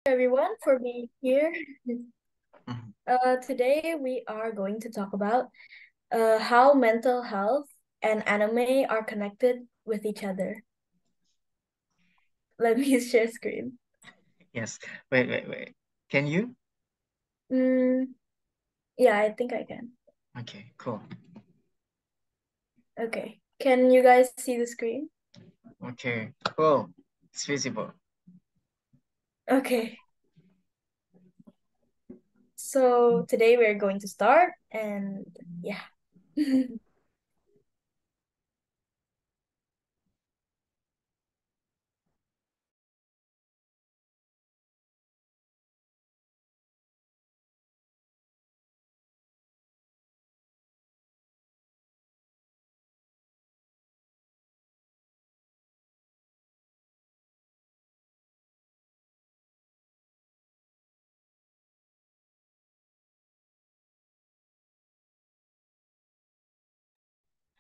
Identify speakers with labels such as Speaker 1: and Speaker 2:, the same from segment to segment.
Speaker 1: everyone for being here.
Speaker 2: Mhm.
Speaker 1: Today we are going to talk about how mental health and anime are connected with each other. Let me share screen.
Speaker 2: Yes. Wait. Can you?
Speaker 1: Mm, yeah, I think I can.
Speaker 2: Okay, cool.
Speaker 1: Okay. Can you guys see the screen?
Speaker 2: Okay, cool. It's visible.
Speaker 1: Okay. So today we're going to start and yeah.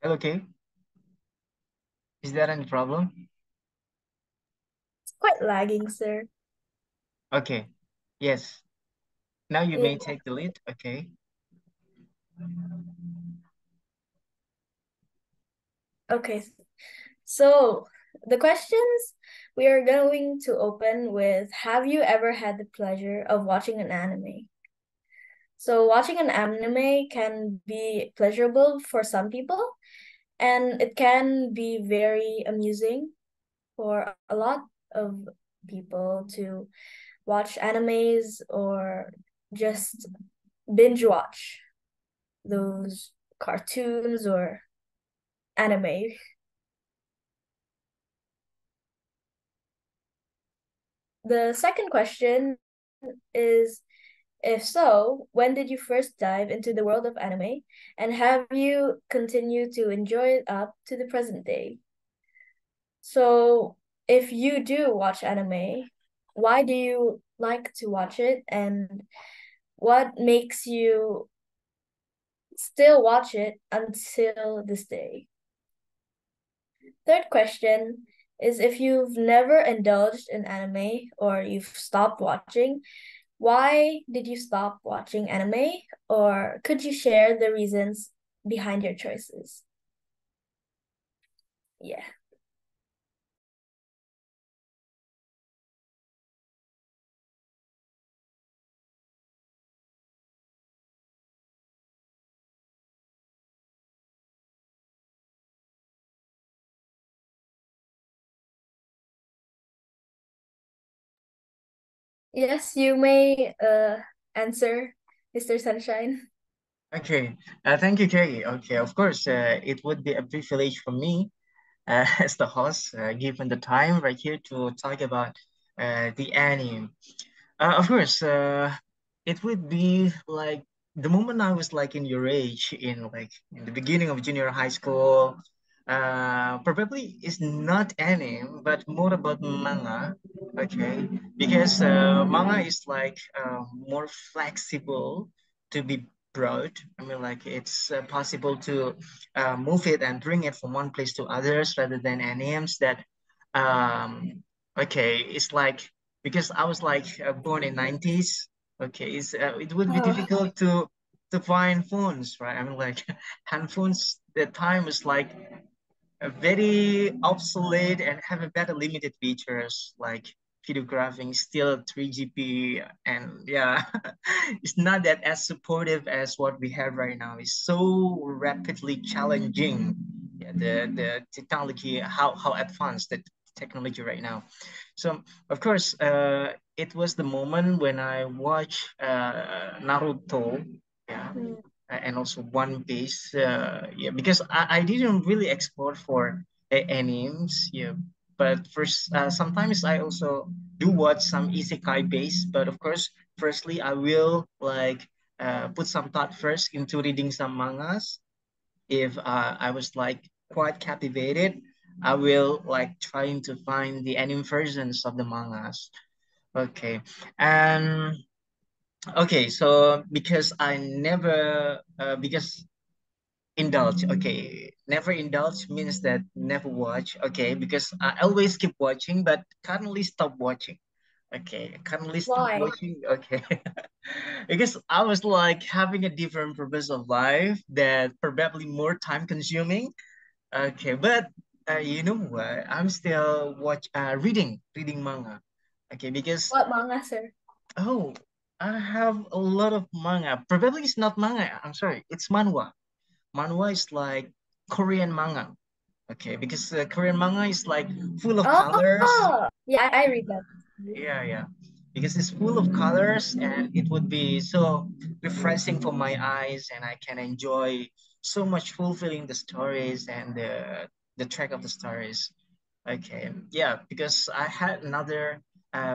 Speaker 2: Okay. Is there any problem?
Speaker 1: It's quite lagging, sir.
Speaker 2: Okay. Yes. Now you
Speaker 1: Yeah.
Speaker 2: may take the lead. Okay.
Speaker 1: Okay. So the questions we are going to open with, have you ever had the pleasure of watching an anime? So watching an anime can be pleasurable for some people, and it can be very amusing for a lot of people to watch animes or just binge watch those cartoons or anime. The second question is, if so, when did you first dive into the world of anime? And have you continued to enjoy it up to the present day? So, if you do watch anime, why do you like to watch it? And what makes you still watch it until this day? Third question is, if you've never indulged in anime or you've stopped watching, why did you stop watching anime? Or could you share the reasons behind your choices? Yeah. Yes, you may answer, Mr. Sunshine.
Speaker 2: Okay. Thank you, Kay. Okay, of course, it would be a privilege for me as the host, given the time right here to talk about the anime. Of course, it would be like the moment I was like in your age, in like in the beginning of junior high school. Probably is not anime, but more about manga. Okay, because manga is like more flexible to be brought. I mean, like it's possible to move it and bring it from one place to others rather than animes that okay, it's like because I was like born in 90s. Okay, it would be
Speaker 1: Oh,
Speaker 2: difficult to find phones, right? I mean, like handphones. The time was like very obsolete and have a better limited features like videographing, still 3GP, and yeah, it's not that as supportive as what we have right now. It's so rapidly challenging. Yeah, the technology, how advanced the technology right now. So of course, it was the moment when I watched Naruto, yeah,
Speaker 1: mm,
Speaker 2: and also One Piece, yeah, because I didn't really explore for animes, yeah. But first, sometimes I also do watch some isekai based. But of course, firstly, I will like put some thought first into reading some mangas. If I was like quite captivated, I will like trying to find the anime versions of the mangas. Okay. And okay, so because I never because indulge, okay, never indulge means that never watch, okay, because I always keep watching but currently stop watching. Okay, I currently stop
Speaker 1: Why?
Speaker 2: watching. Okay, because I was like having a different purpose of life that probably more time consuming. Okay, but you know what? I'm still reading manga. Okay, because
Speaker 1: What manga, sir?
Speaker 2: oh, I have a lot of manga. Probably it's not manga. I'm sorry, it's manhwa. Manhwa is like Korean manga. Okay, because Korean manga is like full of colors.
Speaker 1: Oh, yeah, I read that.
Speaker 2: Yeah, yeah. Because it's full of colors and it would be so refreshing for my eyes and I can enjoy so much fulfilling the stories and the track of the stories. Okay. Yeah, because I had another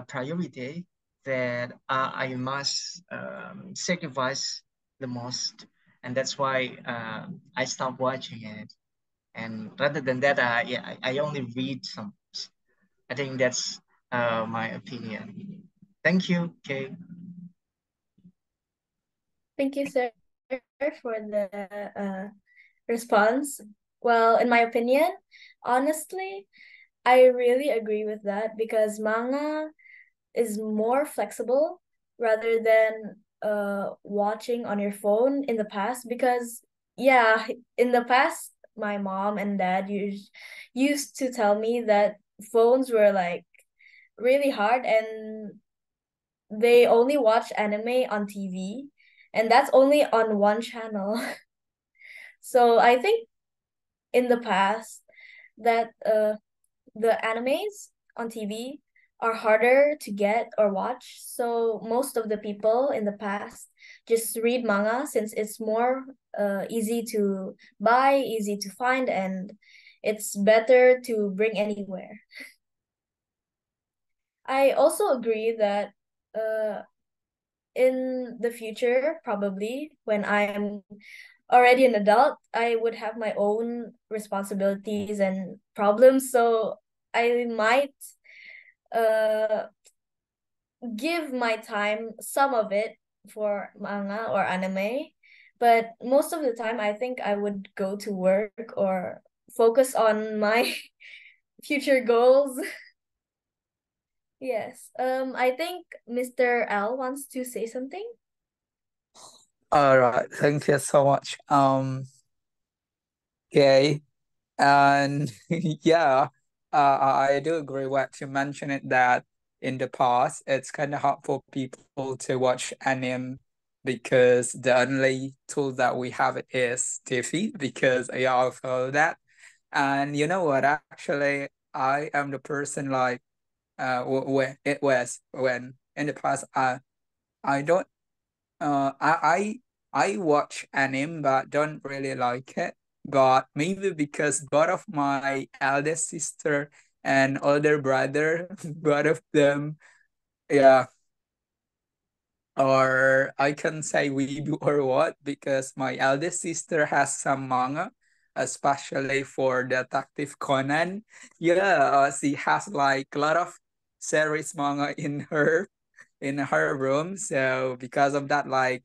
Speaker 2: priority that I must sacrifice the most, and that's why I stopped watching it. And rather than that, yeah, I only read some. I think that's my opinion. Thank you, Kay.
Speaker 1: Thank you, sir, for the response. Well, in my opinion, honestly, I really agree with that because manga is more flexible rather than watching on your phone in the past because yeah, in the past my mom and dad used to tell me that phones were like really hard and they only watch anime on TV and that's only on one channel. So I think in the past that the animes on TV are harder to get or watch. So most of the people in the past just read manga since it's more easy to buy, easy to find, and it's better to bring anywhere. I also agree that uh, in the future, probably when I'm already an adult, I would have my own responsibilities and problems. So I might uh give my time, some of it for manga or anime, but most of the time I think I would go to work or focus on my future goals. Yes. I think Mr. L wants to say something.
Speaker 3: All right, thank you so much. Okay, and yeah, I do agree what you mentioned it that in the past it's kind of hard for people to watch anime because the only tool that we have is TV because I also that. And you know what? Actually, I am the person like when it was when in the past I don't uh, I I watch anime but don't really like it. But maybe because both of my eldest sister and older brother, both of them, yeah, or I can say weeb or what, because my eldest sister has some manga, especially for Detective Conan. Yeah, she has like a lot of series manga in her room. So because of that, like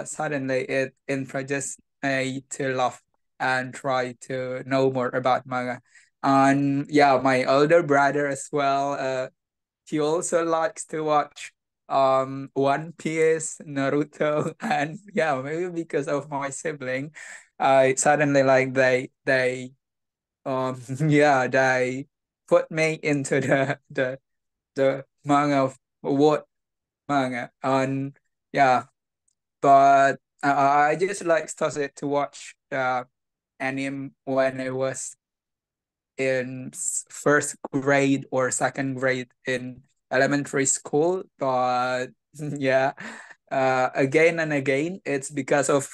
Speaker 3: suddenly it introduced me to love and try to know more about manga. And yeah, my older brother as well. He also likes to watch One Piece, Naruto, and yeah, maybe because of my sibling, I suddenly like they yeah they put me into the manga of what manga and yeah, but I just like started to watch anime when I was in first grade or second grade in elementary school. But yeah, again and again, it's because of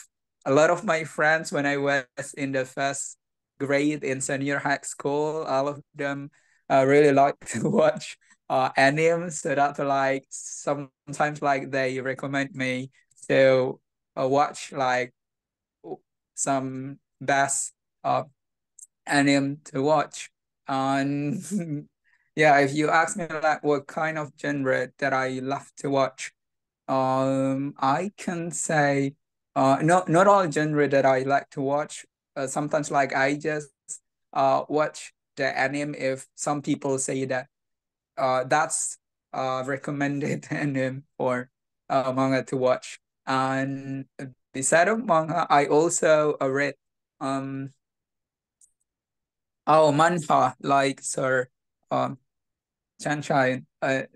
Speaker 3: a lot of my friends when I was in the first grade in senior high school. All of them really like to watch anime, so that like sometimes like they recommend me to watch like some best uh, anime to watch. And yeah, if you ask me like what kind of genre that I love to watch, I can say not all genre that I like to watch. Sometimes like I just watch the anime if some people say that that's recommended anime or manga to watch. And beside of manga, I also read manhwa like Sir Sunshine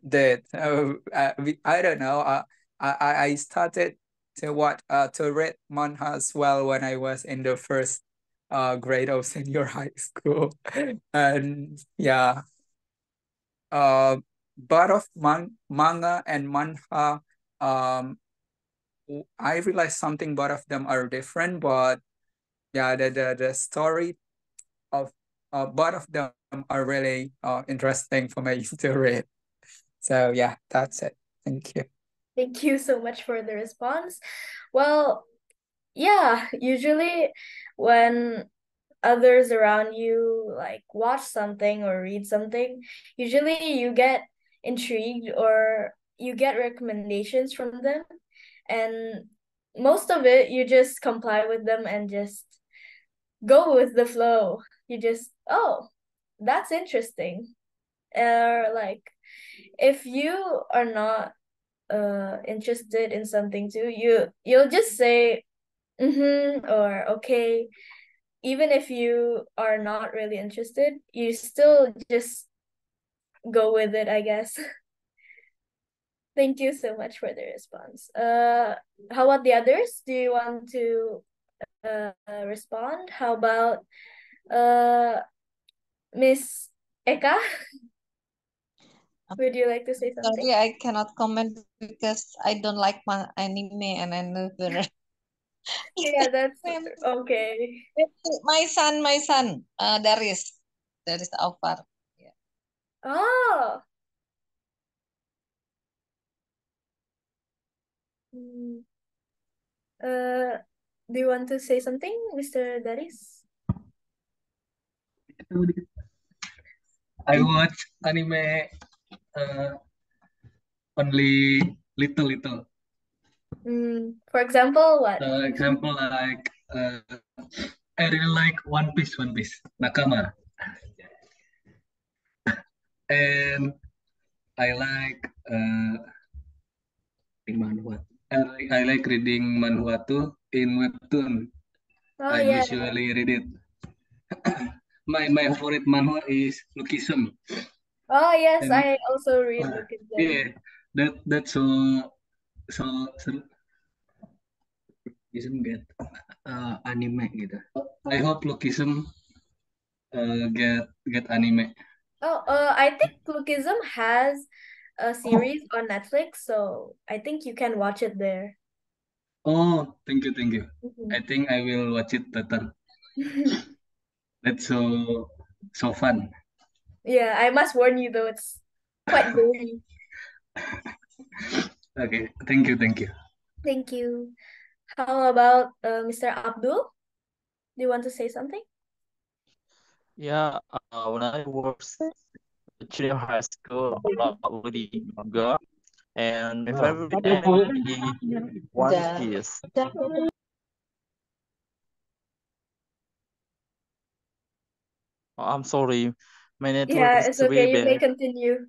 Speaker 3: did. I don't know. I started to read manhwa as well when I was in the first grade of senior high school, and yeah, but of manga and manhwa, um, I realized something. Both of them are different, but yeah, the story of both of them are really interesting for me to read. So yeah, that's it. Thank you.
Speaker 1: Thank you so much for the response. Well, yeah, usually when others around you like watch something or read something, usually you get intrigued or you get recommendations from them, and most of it you just comply with them and just go with the flow. You just, oh, that's interesting. Or like if you are not interested in something too, you'll just say mm-hmm or okay. Even if you are not really interested, you still just go with it, I guess. Thank you so much for the response. How about the others? Do you want to respond? How about Miss Eka? Would you like to say something?
Speaker 4: Sorry, I cannot comment because I don't like my anime and I never.
Speaker 1: Yeah, that's okay.
Speaker 4: My son, there is Alvar. Yeah.
Speaker 1: Oh. Mm, Uh, do you want to say something, Mr. Daris?
Speaker 5: I watch anime uh, only little.
Speaker 1: For example, what?
Speaker 5: Example like I really like One Piece, Nakama, and I like manhwa. I like reading manhwa too in webtoon.
Speaker 1: Oh
Speaker 5: I
Speaker 1: yeah.
Speaker 5: usually read it. My favorite manhwa is Lookism.
Speaker 1: Oh yes,
Speaker 5: And
Speaker 1: I also read Lookism.
Speaker 5: yeah, that's so Lookism get anime gitu. I hope Lookism get anime.
Speaker 1: Oh, I think Lookism has a series on Netflix, so I think you can watch it there.
Speaker 5: Oh, thank you.
Speaker 1: Mhm.
Speaker 5: I think I will watch it later. That's so fun.
Speaker 1: Yeah, I must warn you though, it's quite gory.
Speaker 5: Okay, thank you.
Speaker 1: Thank you. How about Mr. Abdul? Do you want to say something?
Speaker 6: Yeah, when I was junior high school, I love reading manga, and my favorite anime is One Piece. Oh, I'm sorry, my network
Speaker 1: Yeah,
Speaker 6: is
Speaker 1: it's
Speaker 6: very
Speaker 1: okay. You may
Speaker 6: bad.
Speaker 1: continue.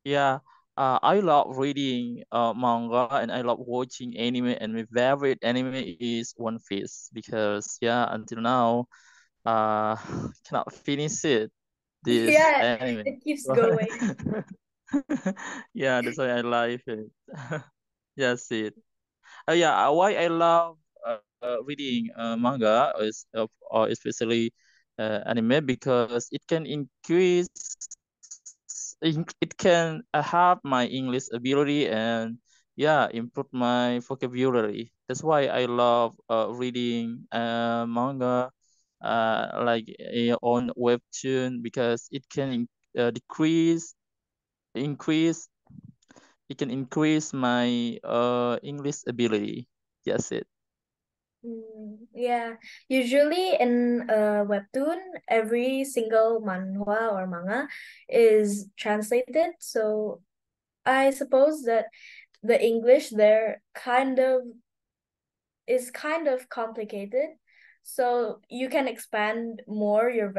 Speaker 6: Yeah, I love reading manga and I love watching anime, and my favorite anime is One Piece because yeah, until now, cannot finish it this
Speaker 1: Yeah,
Speaker 6: anime.
Speaker 1: it keeps going.
Speaker 6: Yeah, that's why I like it. That's it. Yeah, why I love reading manga is or especially anime because it can it can help my English ability and yeah improve my vocabulary. That's why I love reading manga like on webtoon because it can decrease increase it can increase my English ability. That's it.
Speaker 1: Yeah, usually in a webtoon, every single manhwa or manga is translated. So I suppose that the English there kind of complicated. So you can expand more your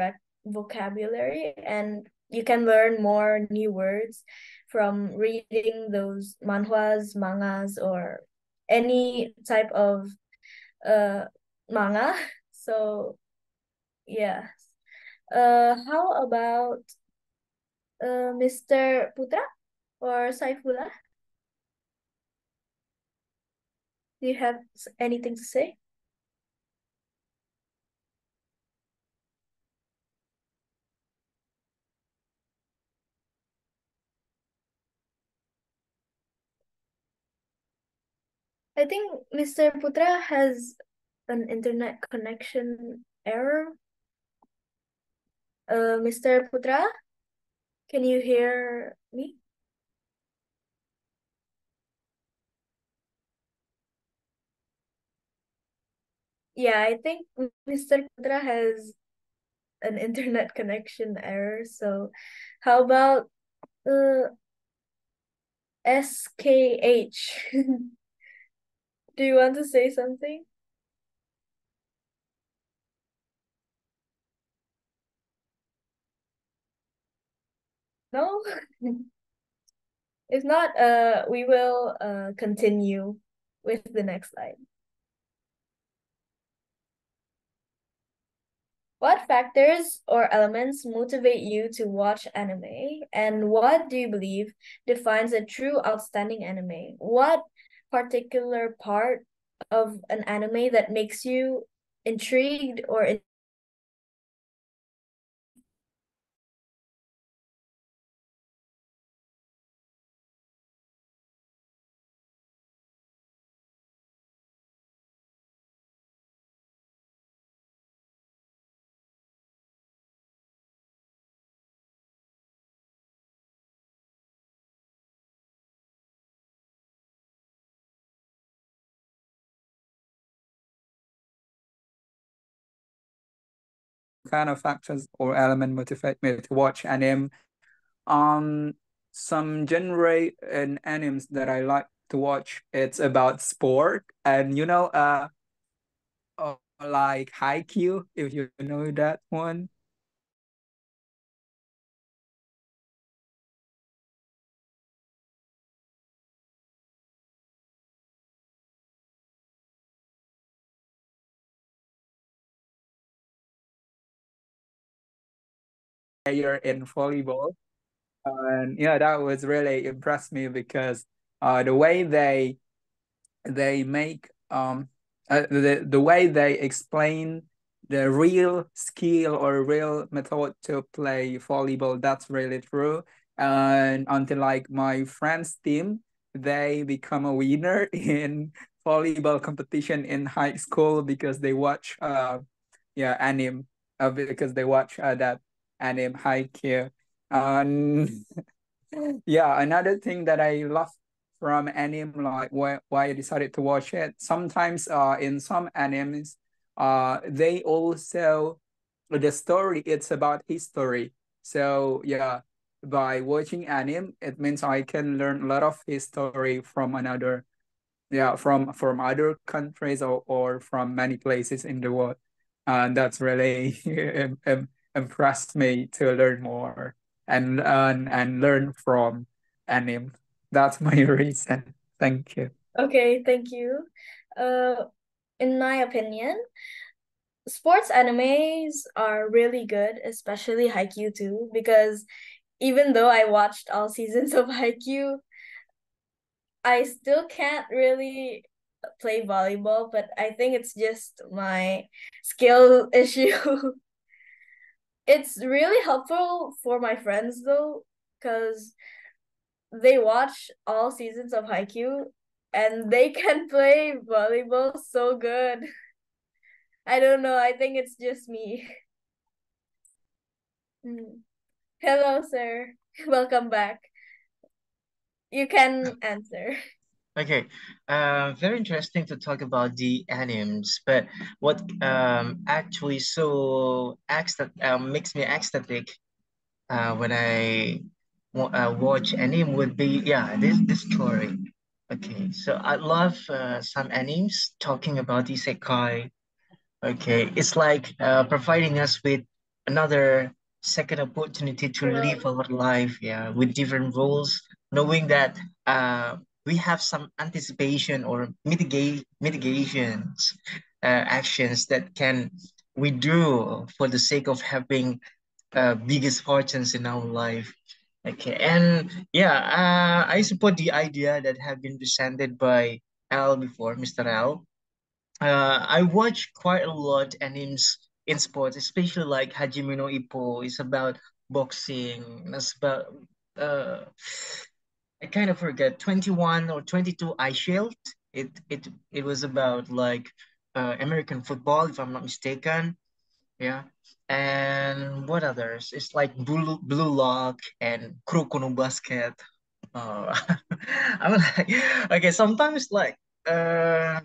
Speaker 1: vocabulary, and you can learn more new words from reading those manhwas, mangas, or any type of manga. So yeah. How about Mr. Putra or Saifullah? Do you have anything to say? I think Mr. Putra has an internet connection error. Mr. Putra, can you hear me? Yeah, I think Mr. Putra has an internet connection error. So how about SKH? Do you want to say something? No? If not, we will continue with the next slide. What factors or elements motivate you to watch anime? And what do you believe defines a true outstanding anime? What particular part of an anime that makes you intrigued or
Speaker 3: kind of factors or element motivate me to watch anime. Some genre in animes that I like to watch, it's about sport, and like Haikyuu, if you know that one. Player in volleyball. And yeah, that was really impressed me because the way they make the way they explain the real skill or real method to play volleyball, that's really true. And until like my friend's team, they become a winner in volleyball competition in high school because they watch anime because they watch that anime Haikyuu. And yeah, another thing that I love from anime, like why I decided to watch it. Sometimes in some animes, they also the story it's about history. So yeah, by watching anime, it means I can learn a lot of history from another from other countries or from many places in the world. And that's really impressed me to learn more and learn from anime. That's my reason. Thank you.
Speaker 1: Okay, thank you. In my opinion, sports animes are really good, especially Haikyuu too, because even though I watched all seasons of Haikyuu, I still can't really play volleyball, but I think it's just my skill issue. It's really helpful for my friends though, because they watch all seasons of Haikyuu and they can play volleyball so good. I don't know, I think it's just me. Mm. Hello, sir. Welcome back. You can answer.
Speaker 2: Okay, very interesting to talk about the animes, but what actually makes me ecstatic when I watch anime would be this story. Okay, so I love some animes talking about isekai. Okay, it's like providing us with another second opportunity to
Speaker 1: Well,
Speaker 2: live our life, yeah, with different roles, knowing that we have some anticipation or mitigations actions that can we do for the sake of having biggest fortunes in our life. Okay, and yeah, I support the idea that have been presented by Al before, Mr. Al. I watch quite a lot animes in sports, especially like Hajime no Ippo. It's about boxing. It's about uh, I kind of forget 21 or 22 Eye Shield. It was about like American football, if I'm not mistaken. Yeah. And what others? It's like Blue Lock and Kuroko no Basket. Uh, I'm like, okay, sometimes like uh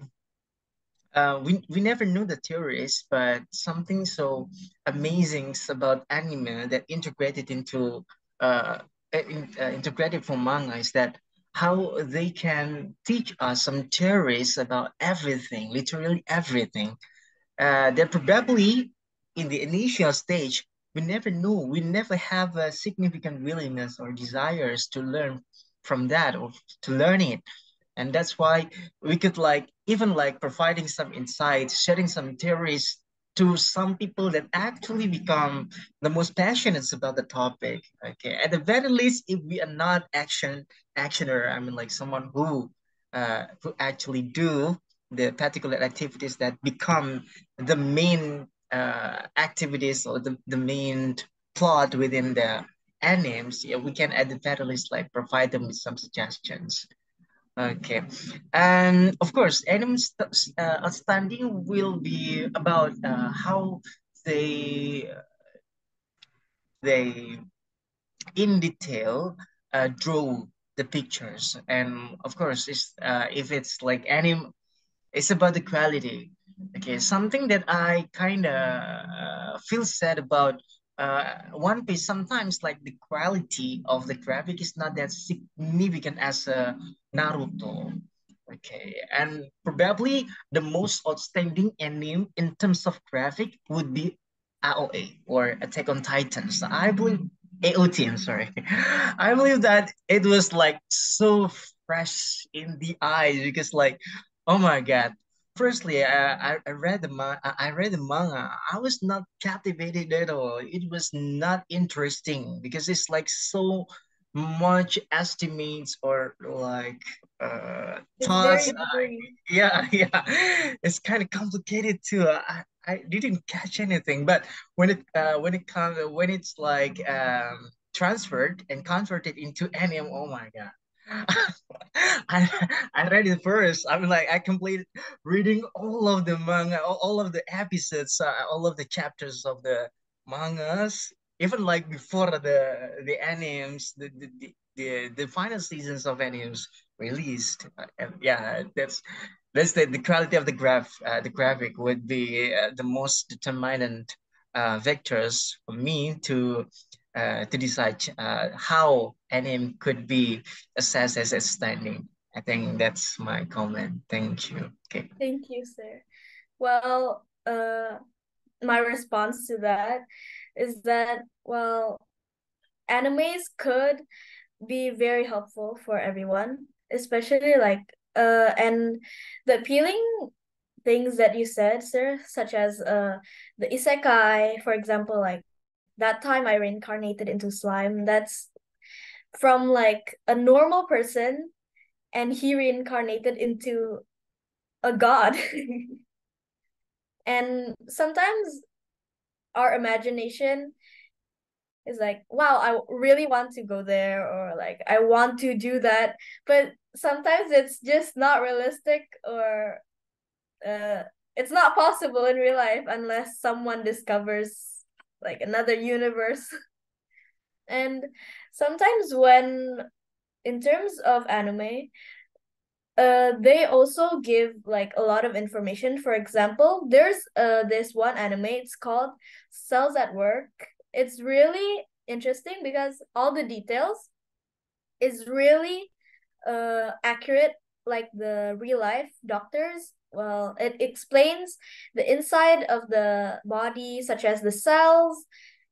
Speaker 2: we never knew the theories, but something so amazing about anime that integrated into uh, integrated from manga is that how they can teach us some theories about everything, literally everything. That probably in the initial stage we never knew, we never have a significant willingness or desires to learn from that or to learn it, and that's why we could like even like providing some insights, sharing some theories to some people that actually become the most passionate about the topic. Okay, at the very least, if we are not actioner, I mean like someone who actually do the particular activities that become the main activities or the main plot within the animes, yeah, we can at the very least like provide them with some suggestions. Okay, and of course, outstanding will be about how they they in detail draw the pictures, and of course, if it's like anime, it's about the quality. Okay, something that I kind of feel sad about One Piece. Sometimes, like the quality of the graphic is not that significant as Naruto. Okay, and probably the most outstanding anime in terms of graphic would be AOA or Attack on Titans. I believe AOT. I'm sorry. I believe that it was like so fresh in the eyes because like, oh my God. Firstly, I read I read the manga. I was not captivated at all. It was not interesting because it's like so much estimates or like
Speaker 1: it's
Speaker 2: thoughts.
Speaker 1: very boring.
Speaker 2: Yeah, yeah. It's kind of complicated too. I didn't catch anything, but when it's like transferred and converted into anime, oh my God. I I read it first. I mean, like I completed reading all of the manga, all of the episodes, all of the chapters of the mangas, even like before the animes, the final seasons of animes released. And yeah, that's the quality of the graphic would be the most determinant vectors for me to decide how anime could be assessed as outstanding. I think that's my comment. Thank you. Okay.
Speaker 1: Thank you, sir. Well, my response to that is that, well, animes could be very helpful for everyone, especially like and the appealing things that you said, sir, such as the isekai, for example, like that time I reincarnated into slime. That's from like a normal person, and he reincarnated into a god. And sometimes our imagination is like, wow, I really want to go there, or like I want to do that, but sometimes it's just not realistic, or uh it's not possible in real life unless someone discovers like another universe. And sometimes when in terms of anime, they also give like a lot of information. For example, there's this one anime, it's called Cells at Work. It's really interesting because all the details is really accurate, like the real life doctors. Well, it explains the inside of the body, such as the cells,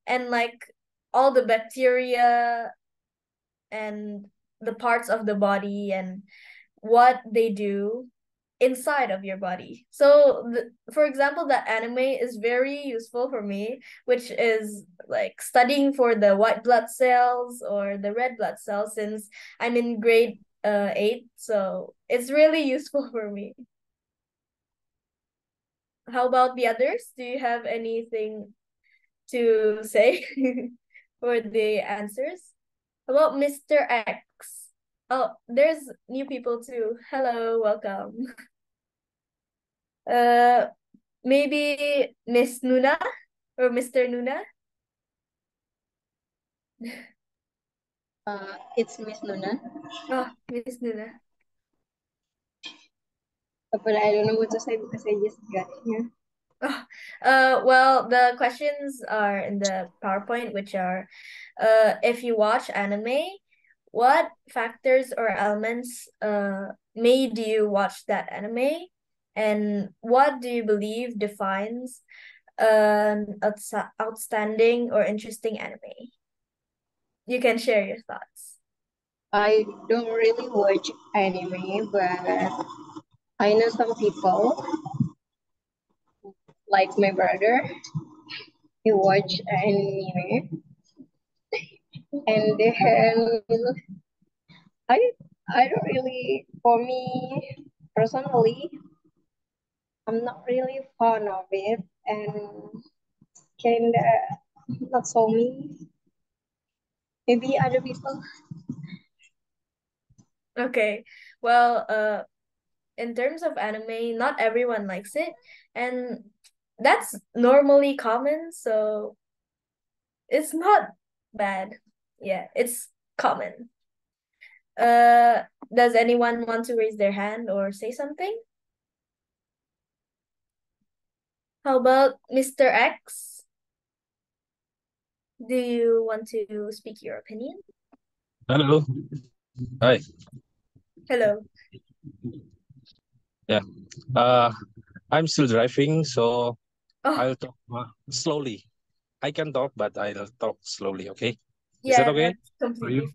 Speaker 1: and like all the bacteria and the parts of the body and what they do inside of your body. So, for example, that anime is very useful for me, which is like studying for the white blood cells or the red blood cells since I'm in grade 8. So it's really useful for me. How about the others? Do you have anything to say for the answers? How about Mr. X? Oh, there's new people too. Hello, welcome. Maybe Miss Nuna or Mr. Nuna?
Speaker 7: It's Miss Nuna,
Speaker 1: Oh, Miss Nuna.
Speaker 7: but I don't know what to say because I just got here.
Speaker 1: Well, the questions are in the PowerPoint, which are, if you watch anime, what factors or elements made you watch that anime, and what do you believe defines an outstanding or interesting anime? You can share your thoughts.
Speaker 7: I don't really watch anime, but I know some people, like my brother, he watch anime, and then I I don't really, for me personally, I'm not really fond of it, and kinda not so me. Maybe other people.
Speaker 1: Okay. Well, in terms of anime, not everyone likes it, and that's normally common, so it's not bad. Yeah, it's common. Does anyone want to raise their hand or say something? How about Mr. X? Do you want to speak your opinion?
Speaker 8: Hello. Hi.
Speaker 1: Hello.
Speaker 8: Yeah. I'm still driving, so
Speaker 1: Oh,
Speaker 8: I'll talk slowly. I can talk, but I'll talk slowly, okay? Is
Speaker 1: yeah,
Speaker 8: that okay
Speaker 1: that's
Speaker 8: for
Speaker 1: completely
Speaker 8: you?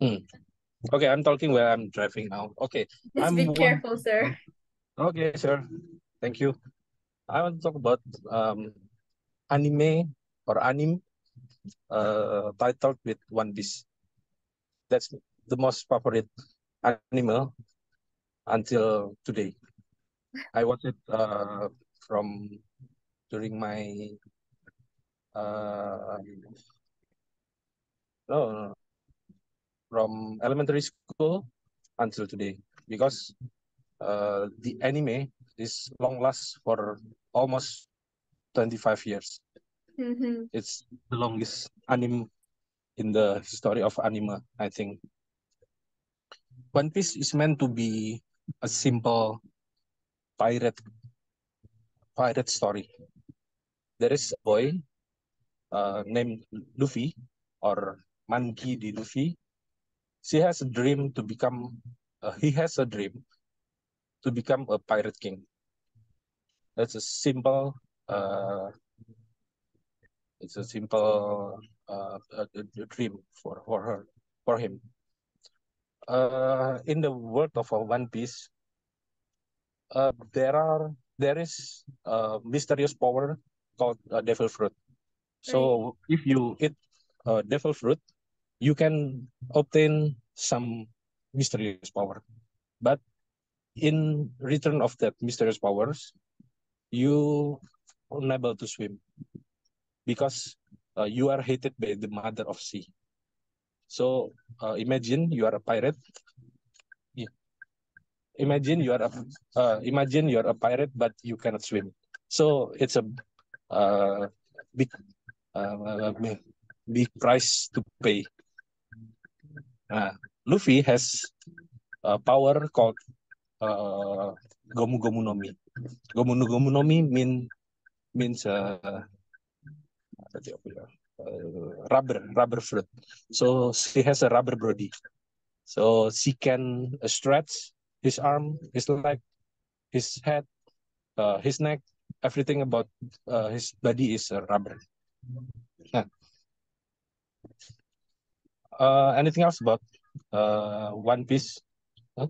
Speaker 1: fine.
Speaker 8: Okay, I'm talking where I'm driving now. Okay.
Speaker 1: Just be careful, sir.
Speaker 8: Okay, sir. Thank you. I want to talk about anime or anime titled with One Piece. That's the most favorite anime until today. I watched it from during my no, from elementary school until today, because the anime is long last for almost 25 years.
Speaker 1: Mm-hmm.
Speaker 8: It's the longest anime in the history of anime, I think. One Piece is meant to be a simple pirate story. There is a boy named Luffy, or Monkey D. Luffy. He has a dream to become a pirate king. That's a simple dream for him. In the world of One Piece, there is a mysterious power called devil fruit. So if you eat devil fruit, you can obtain some mysterious power. But in return of that mysterious powers, you are unable to swim because you are hated by the mother of sea. So imagine you are a pirate. Yeah. Imagine you are a pirate, but you cannot swim. So it's a big big price to pay. Luffy has a power called Gomu Gomu no Mi. Gomu Gomu no Mi means rubber fruit. So she has a rubber body. So she can stretch his arm, his leg, his head, his neck, everything about his body is rubber. Nah. Anything else about One Piece? Huh?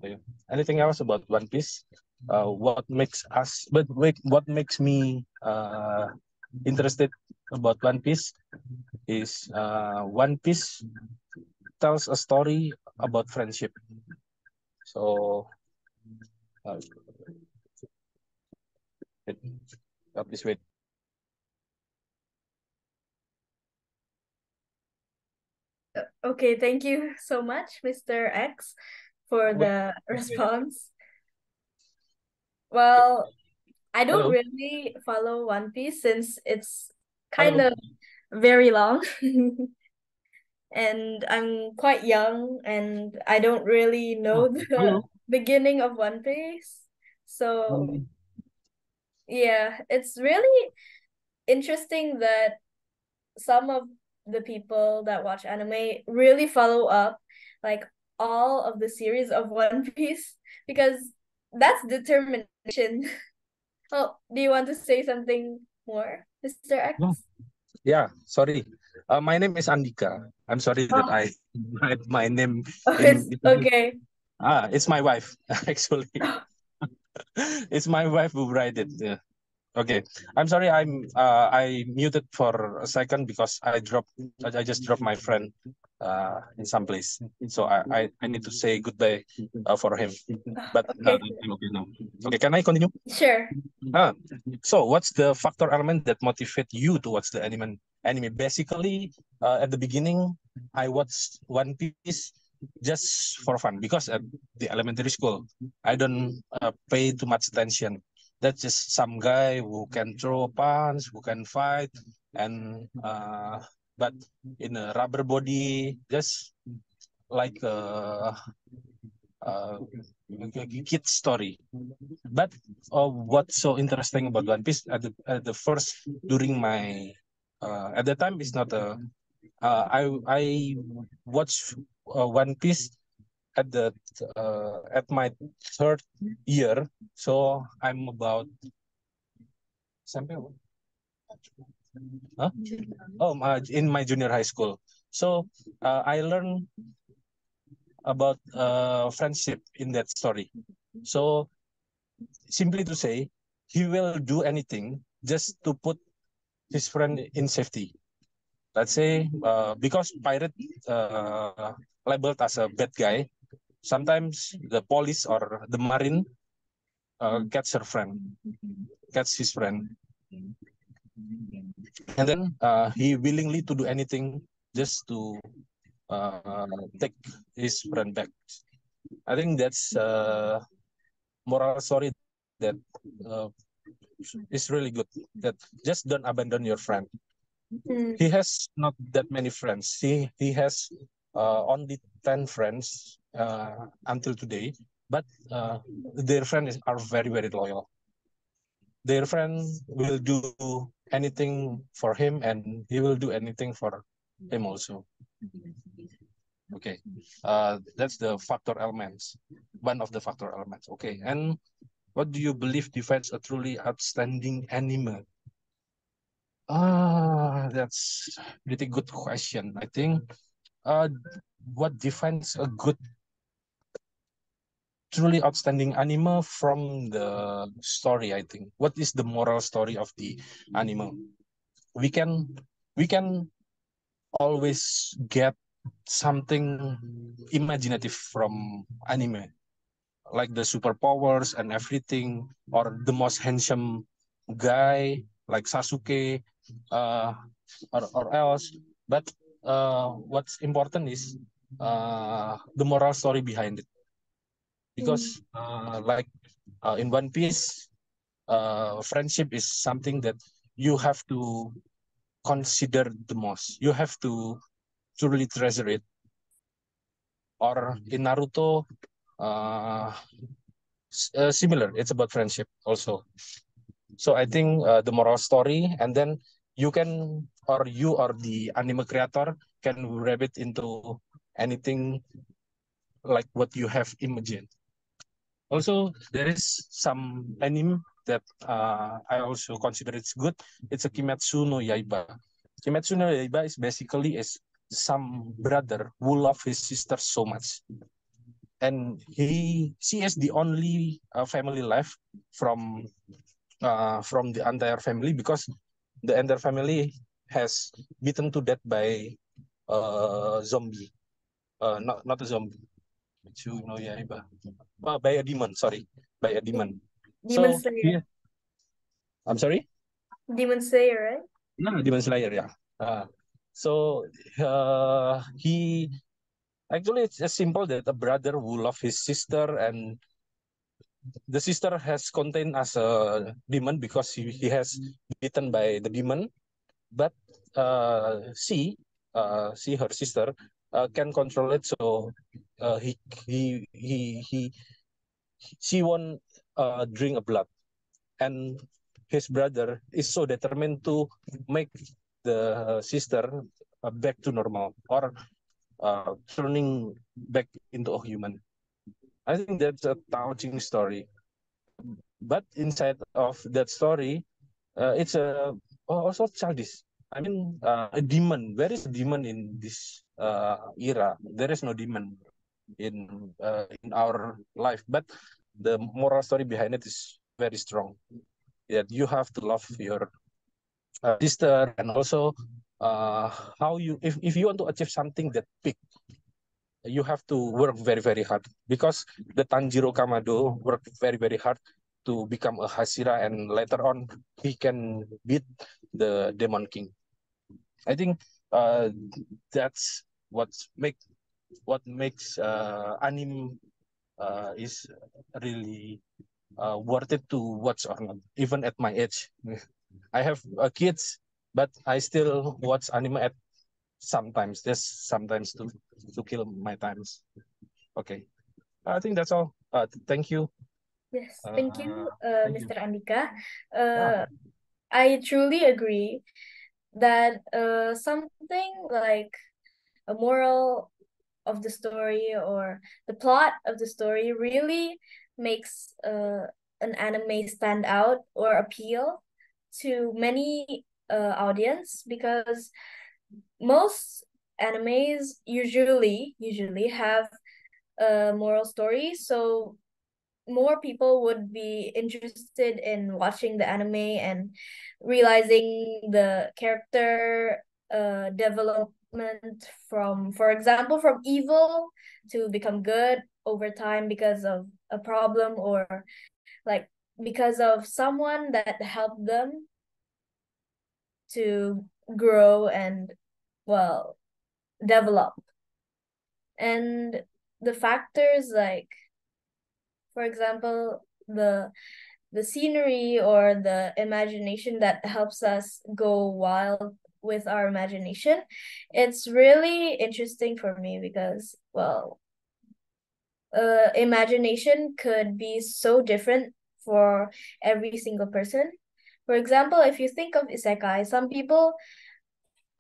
Speaker 8: Yeah. Anything else about One Piece? What makes us, but wait, what makes me interested about One Piece is One Piece tells a story about friendship. So, please wait.
Speaker 1: Okay, thank you so much, Mr. X, for the response. Well, I don't
Speaker 8: Hello.
Speaker 1: really follow One Piece since it's kind
Speaker 8: Hello.
Speaker 1: of very long. And I'm quite young and I don't really know the
Speaker 8: Hello.
Speaker 1: beginning of One Piece. So, yeah, it's really interesting that some of the people that watch anime really follow up like all of the series of One Piece because that's determination. Oh, do you want to say something more, Mr. X?
Speaker 8: Yeah, sorry. My name is Andika. I'm sorry that I write my name
Speaker 1: It's okay.
Speaker 8: It's my wife, actually. It's my wife who write it. Yeah. Okay. I'm sorry. I muted for a second because I just dropped my friend in some place. So I need to say goodbye for him. But
Speaker 1: Okay.
Speaker 8: I'm okay now. Okay, can I continue?
Speaker 1: Sure.
Speaker 8: So what's the factor element that motivate you to watch the anime? Basically, at the beginning, I watched One Piece just for fun because at the elementary school, I don't pay too much attention. That's just some guy who can throw a punch, who can fight, and but in a rubber body, just like a kid story. But what's so interesting about One Piece at the first during my at the time it's not a I watched One Piece at my third year, so I'm about sampai apa? Huh? Oh, in my junior high school. So I learned about friendship in that story. So simply to say, he will do anything just to put his friend in safety. Let's say because pirate labeled as a bad guy, sometimes the police or the marine catch his friend, and then he willingly to do anything just to take his friend back. I think that's a moral story that is really good. That just don't abandon your friend. He has not that many friends. He has only 10 friends until today, but their friends are very, very loyal. Their friend will do anything for him and he will do anything for him also. Okay, that's the factor elements, one of the factor elements. Okay, and what do you believe defines a truly outstanding anime? That's pretty good question. I think what defines a good, truly outstanding anime from the story, I think. What is the moral story of the anime? We can always get something imaginative from anime, like the superpowers and everything, or the most handsome guy like Sasuke, or else. But what's important is the moral story behind it. Because like in One Piece, friendship is something that you have to consider the most. You have to truly treasure it. Or in Naruto, similar. It's about friendship also. So I think the moral story, and then you can, or you or the anime creator can wrap it into anything like what you have imagined. Also, there is some anime that I also consider it's good. It's a Kimetsu no Yaiba. Kimetsu no Yaiba is basically some brother who love his sister so much, and she is the only family left from the entire family, because the entire family has beaten to death by zombie. Not a zombie. Kimetsu no Yaiba. By a demon. Sorry, by a demon.
Speaker 1: Demon
Speaker 8: So
Speaker 1: Slayer.
Speaker 8: I'm sorry.
Speaker 1: Demon Slayer, right?
Speaker 8: No, Demon Slayer. Yeah. So he actually, it's as simple that a brother who love his sister, and the sister has contained as a demon because he has beaten by the demon, but her sister can control it. So he she won't drink a blood, and his brother is so determined to make the sister back to normal, or turning back into a human. I think that's a touching story. But inside of that story, it's also childish. I mean, a demon. Where is a demon in this era? There is no demon in our life. But the moral story behind it is very strong. That you have to love your sister, and also how you, if you want to achieve something that big, you have to work very, very hard, because the Tanjiro Kamado worked very, very hard to become a Hashira, and later on he can beat the Demon King. I think that's what makes anime is really worth it to watch or not, even at my age. I have kids, but I still watch anime at sometimes, just sometimes, to kill my times. Okay, I think that's all. Thank you.
Speaker 1: Yes, thank you,
Speaker 8: Thank you.
Speaker 1: Mr. Andika.
Speaker 8: Yeah.
Speaker 1: I truly agree that something like a moral of the story or the plot of the story really makes an anime stand out or appeal to many audience, because most animes usually have a moral story, so more people would be interested in watching the anime and realizing the character development from, for example, from evil to become good over time because of a problem, or like because of someone that helped them to grow and, well, develop. And the factors, like, for example, the scenery or the imagination that helps us go wild with our imagination, it's really interesting for me because, well, imagination could be so different for every single person. For example, if you think of isekai, some people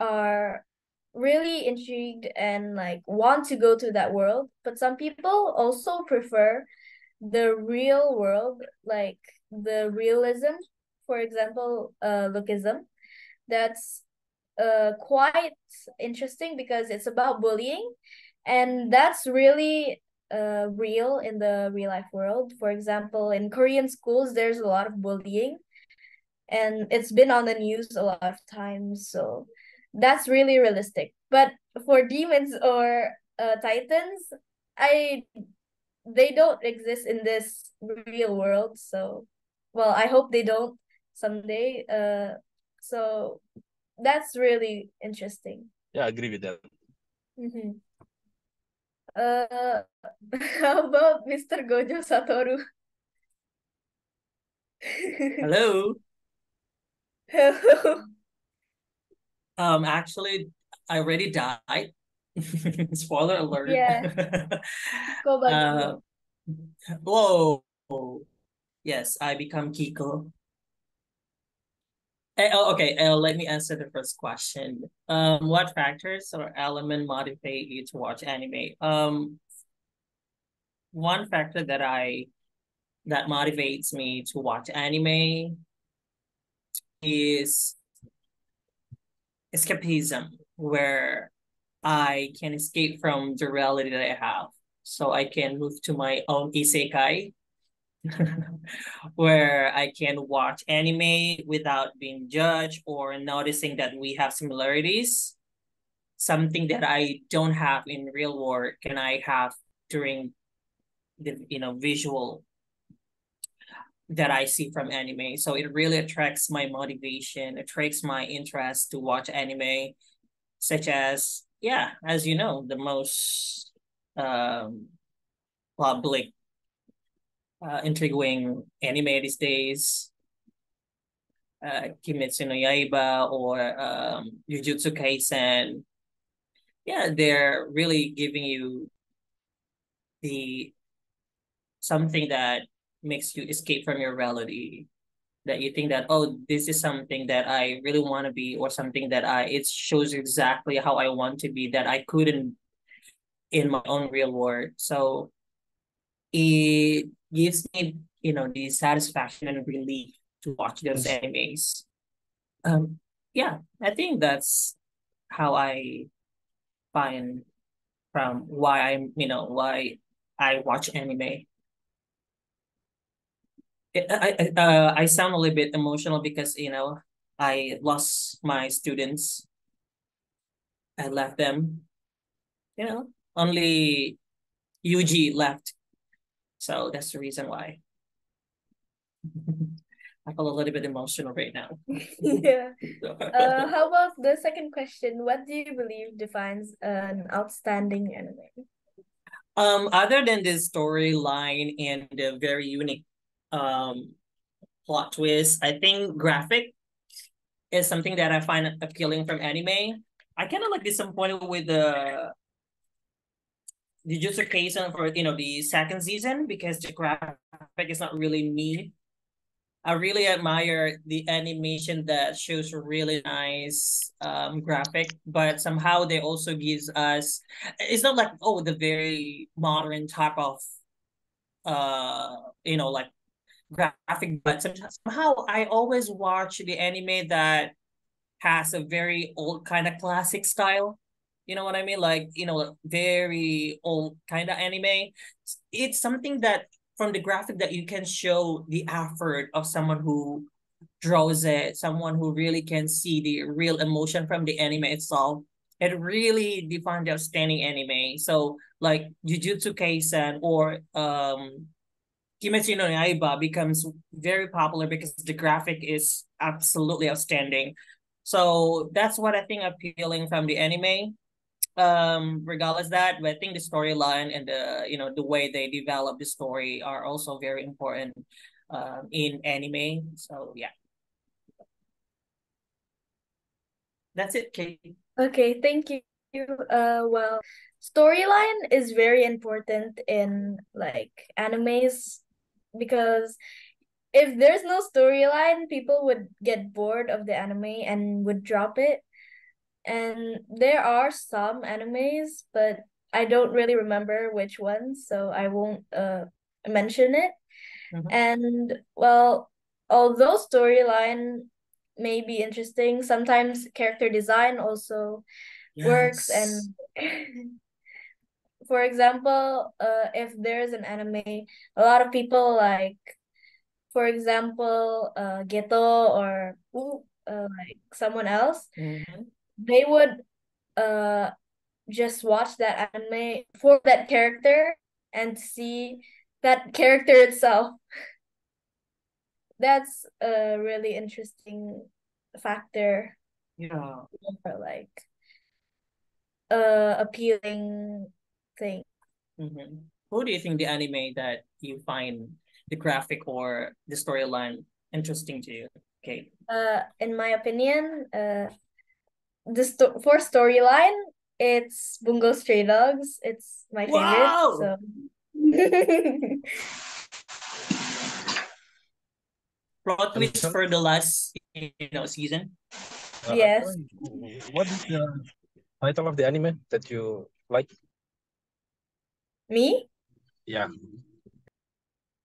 Speaker 1: are really intrigued and like want to go to that world, but some people also prefer the real world, like the realism, for example, lookism. That's quite interesting because it's about bullying, and that's really real in the real life world. For example, in Korean schools there's a lot of bullying, and it's been on the news a lot of times, so that's really realistic. But for demons or titans, I they don't exist in this real world, so, well, I hope they don't someday. So that's really interesting.
Speaker 8: Yeah, I agree with that.
Speaker 1: Mm-hmm. uh how about Mr. Gojo Satoru?
Speaker 9: Hello.
Speaker 1: Hello.
Speaker 9: Actually, I already died. Spoiler alert.
Speaker 1: Yeah. Go back.
Speaker 9: Whoa. Yes, I become Kiko. Okay, let me answer the first question. What factors or element motivate you to watch anime? One factor that I that motivates me to watch anime is escapism, where I can escape from the reality that I have. So I can move to my own isekai, where I can watch anime without being judged or noticing that we have similarities. Something that I don't have in real world can I have during the visual that I see from anime. So it really attracts my motivation, attracts my interest to watch anime, such as, yeah, as you know, the most public intriguing anime these days, Kimetsu no Yaiba or Jujutsu Kaisen. Yeah, they're really giving you the something that makes you escape from your reality, that you think that, oh, this is something that I really want to be, or something that it shows exactly how I want to be that I couldn't in my own real world. So it gives me, the satisfaction and relief to watch those animes. Yeah, I think that's how I find from why I watch anime. I sound a little bit emotional because I lost my students. I left them. Only UG left, so that's the reason why. I feel a little bit emotional right now.
Speaker 1: Yeah. How about the second question? What do you believe defines an outstanding anime?
Speaker 9: Other than the storyline and the very unique plot twist, I think graphic is something that I find appealing from anime. I kind of like disappointed with the Jujutsu Kaisen for the second season because the graphic is not really me. I really admire the animation that shows really nice graphic, but somehow they also gives us, it's not like, oh, the very modern type of like graphic, but somehow I always watch the anime that has a very old kind of classic style. You know what I mean? Like, very old kind of anime. It's something that from the graphic that you can show the effort of someone who draws it, someone who really can see the real emotion from the anime itself. It really defines the outstanding anime. So like Jujutsu Kaisen or Kimetsu no Yaiba becomes very popular because the graphic is absolutely outstanding. So that's what I think appealing from the anime. Regardless that, but I think the storyline and the way they develop the story are also very important in anime. So yeah. That's it, Kate.
Speaker 1: Okay, thank you. Well, storyline is very important in like animes because if there's no storyline, people would get bored of the anime and would drop it. And there are some animes, but I don't really remember which ones, so I won't mention it. And well, although storyline may be interesting, sometimes character design also works. And for example, if there's an anime, a lot of people like, for example, Geto or like someone else, they would just watch that anime for that character and see that character itself. That's a really interesting factor.
Speaker 9: Yeah.
Speaker 1: For like appealing thing.
Speaker 9: Who do you think the anime that you find the graphic or the storyline interesting to you? Okay.
Speaker 1: In my opinion, for storyline, it's Bungo Stray Dogs. It's my favorite. So
Speaker 9: plot twist for the last season.
Speaker 1: Yes.
Speaker 8: What is the title of the anime that you like?
Speaker 1: Me?
Speaker 8: Yeah.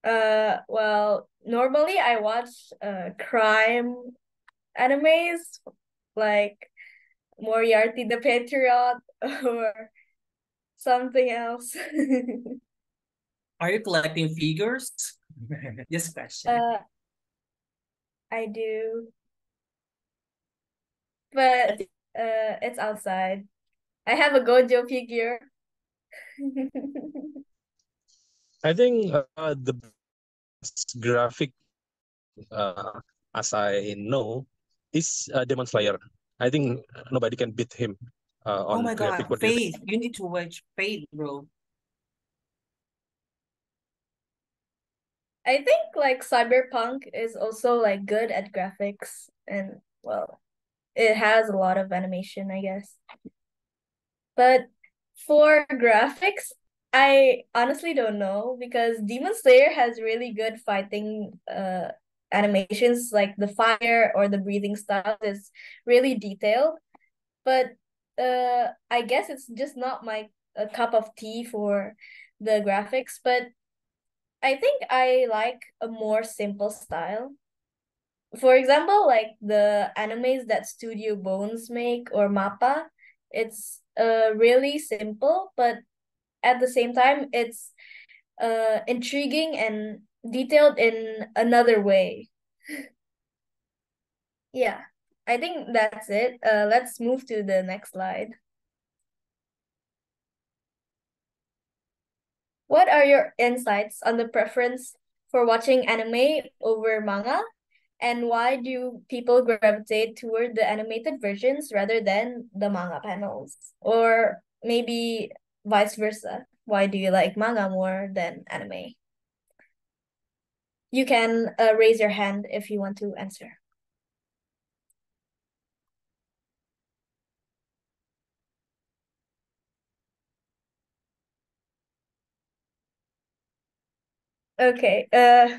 Speaker 1: Well, normally I watch crime animes like Moriarty the Patriot or something else.
Speaker 9: Are you collecting figures? This question.
Speaker 1: I do,
Speaker 9: I
Speaker 1: but
Speaker 9: think
Speaker 1: it's outside. I have a Gojo figure.
Speaker 8: I think the best graphic, as I know, is Demon Slayer. I think nobody can beat him
Speaker 9: oh
Speaker 8: on
Speaker 9: my
Speaker 8: graphic.
Speaker 9: God,
Speaker 8: What do you think?
Speaker 9: Faith, you need to watch Faith, bro.
Speaker 1: I think like Cyberpunk is also like good at graphics and well, it has a lot of animation, I guess. But for graphics, I honestly don't know because Demon Slayer has really good fighting animations, like the fire or the breathing stuff is really detailed. But I guess it's just not my a cup of tea for the graphics, but I think I like a more simple style. For example, like the animes that Studio Bones make or Mappa, it's really simple, but at the same time, it's intriguing and detailed in another way. Yeah, I think that's it. Let's move to the next slide. What are your insights on the preference for watching anime over manga? And why do people gravitate toward the animated versions rather than the manga panels? Or maybe vice versa. Why do you like manga more than anime? You can raise your hand if you want to answer. Okay,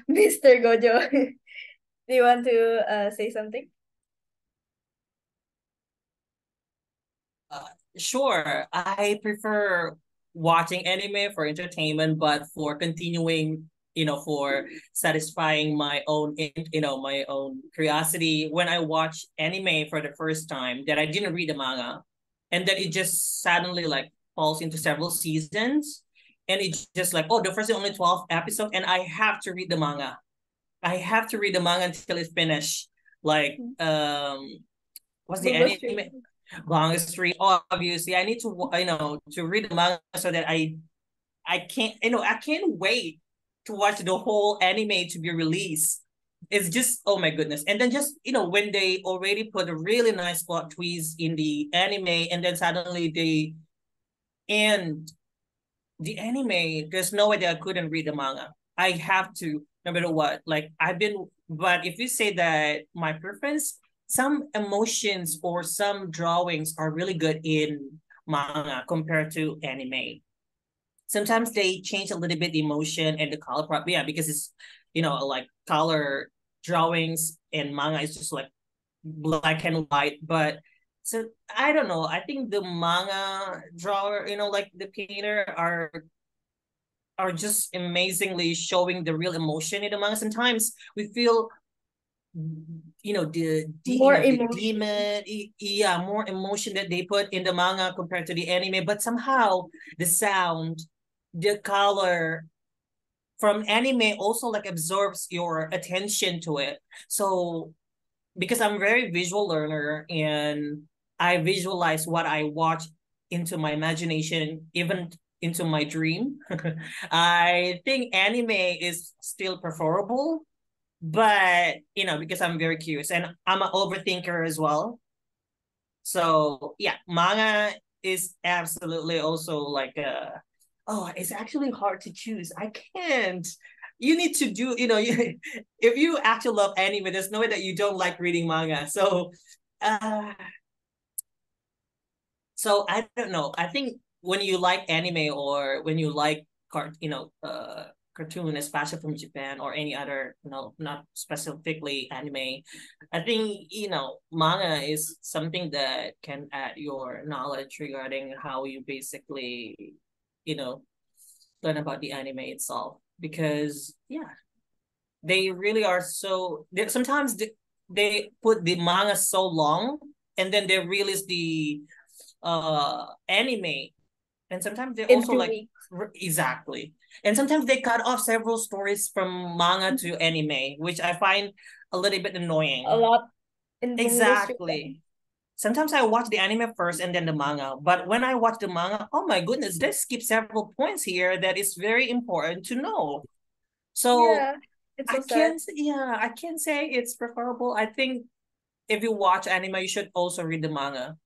Speaker 1: Mr. Gojo, do you want to say something?
Speaker 9: Sure, I prefer watching anime for entertainment, but for continuing, for satisfying my own, my own curiosity. When I watch anime for the first time, that I didn't read the manga, and then it just suddenly like falls into several seasons, and it's just like, oh, the first is only 12 episodes, and I have to read the manga. I have to read the manga until it's finished. Like, what's the
Speaker 1: Bungo
Speaker 9: anime?
Speaker 1: Stray.
Speaker 9: Manga Street. Obviously, I need to to read the manga so that I can't I can't wait to watch the whole anime to be released. It's just, oh my goodness. And then just when they already put a really nice plot twist in the anime, and then suddenly they end the anime, there's no way that I couldn't read the manga. I have to, no matter what. Like but if you say that my preference, some emotions or some drawings are really good in manga compared to anime. Sometimes they change a little bit the emotion and the color prop. Yeah, because it's like color drawings and manga is just like black and white. But so I don't know. I think the manga drawer, like the painter are just amazingly showing the real emotion in the manga. Sometimes we feel
Speaker 1: More
Speaker 9: the
Speaker 1: emotion.
Speaker 9: demon, yeah, more emotion that they put in the manga compared to the anime, but somehow the sound, the color from anime also like absorbs your attention to it. So because I'm a very visual learner and I visualize what I watch into my imagination, even into my dream. I think anime is still preferable, but because I'm very curious and I'm an overthinker as well. So yeah, manga is absolutely also like it's actually hard to choose. I can't. You need to do, if you actually love anime, there's no way that you don't like reading manga. Uh, so I don't know. I think when you like anime or when you like cartoon, especially from Japan or any other, not specifically anime, I think manga is something that can add your knowledge regarding how you basically, you know, learn about the anime itself. because yeah, they really are so. Sometimes they put the manga so long, and then they release the anime, and sometimes they
Speaker 1: In
Speaker 9: also
Speaker 1: 2 weeks.
Speaker 9: exactly, and sometimes they cut off several stories from manga to anime, which I find a little bit annoying.
Speaker 1: A lot in
Speaker 9: Exactly. Sometimes I watch the anime first and then the manga. But when I watch the manga, oh my goodness, they skip several points here that is very important to know. So
Speaker 1: Yeah, it's so sad.
Speaker 9: I can't say it's preferable. I think if you watch anime, you should also read the manga.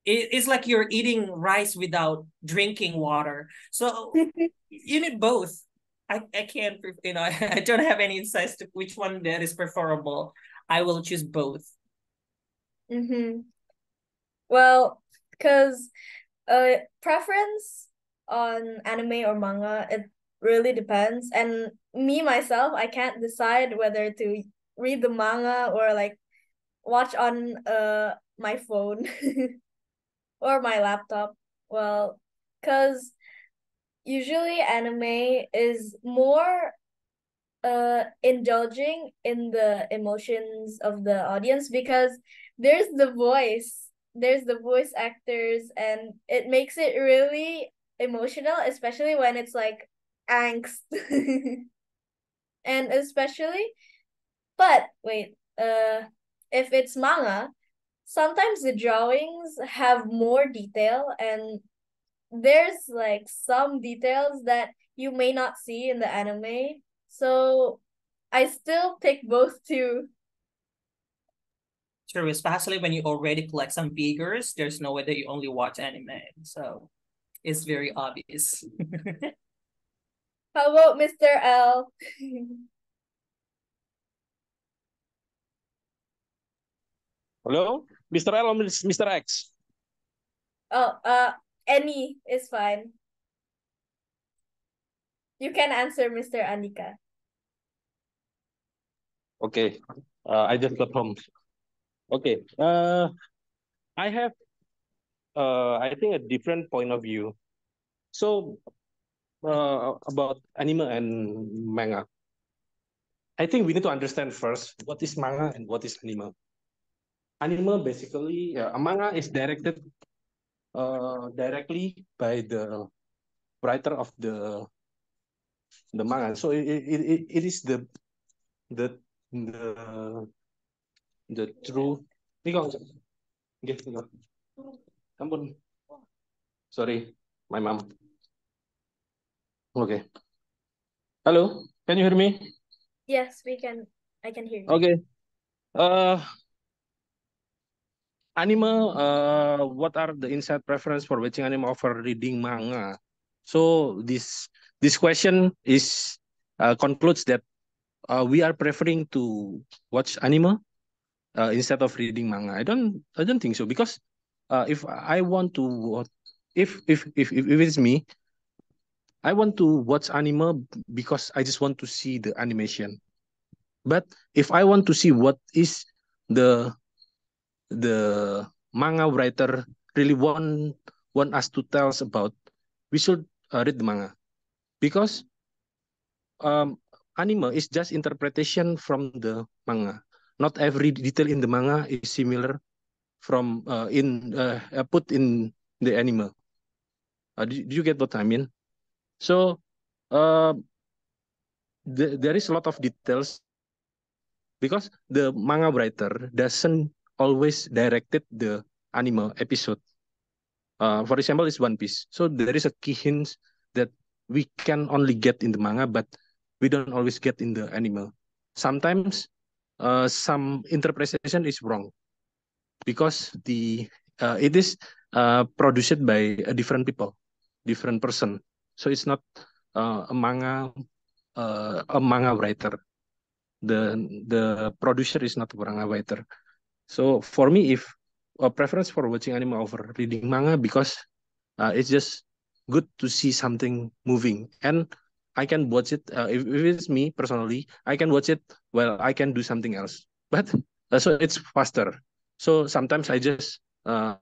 Speaker 9: It's like you're eating rice without drinking water. So you need both. I can't, I don't have any insights to which one that is preferable. I will choose both.
Speaker 1: Well, because preference on anime or manga, it really depends. And me myself, I can't decide whether to read the manga or like watch on my phone or my laptop. Well, because usually anime is more indulging in the emotions of the audience because there's the voice actors, and it makes it really emotional, especially when it's like angst. And especially, but wait, if it's manga, sometimes the drawings have more detail, and there's like some details that you may not see in the anime. So I still pick both too.
Speaker 9: True, especially when you already collect some figures, there's no way that you only watch anime. So it's very obvious.
Speaker 1: How about Mr. L?
Speaker 8: Hello, Mr. L or Mr. X?
Speaker 1: Oh, any is fine. You can answer, Mr. Andika.
Speaker 8: Okay, I just got home. Okay, I have, I think, a different point of view. So, about anime and manga. I think we need to understand first what is manga and what is anime. Anime basically, a manga is directly by the writer of the manga. So it is the the the true. Ikaw, ikaw. Ampun. Sorry, my mom. Okay. Hello, can you hear me?
Speaker 1: Yes, I can hear you.
Speaker 8: Okay. Anime, what are the inside preference for watching anime over reading manga? So this question is concludes that we are preferring to watch anime instead of reading manga. I don't think so, because if I want to watch, if it's me, I want to watch anime because I just want to see the animation. But if I want to see what is the manga writer really want us to tell us about, we should read the manga, because anime is just interpretation from the manga. Not every detail in the manga is similar from put in the anime. Do you get what I mean? So there is a lot of details, because the manga writer doesn't always directed the anime episode. For example, it's One Piece. So there is a key hints that we can only get in the manga, but we don't always get in the anime. Sometimes some interpretation is wrong, because it is produced by a different people, different person. So it's not a manga writer. The producer is not a manga writer. So for me, if a preference for watching anime over reading manga, because it's just good to see something moving, and I can watch it. If it's me personally, I can watch it while I can do something else. But so it's faster. So sometimes I just turn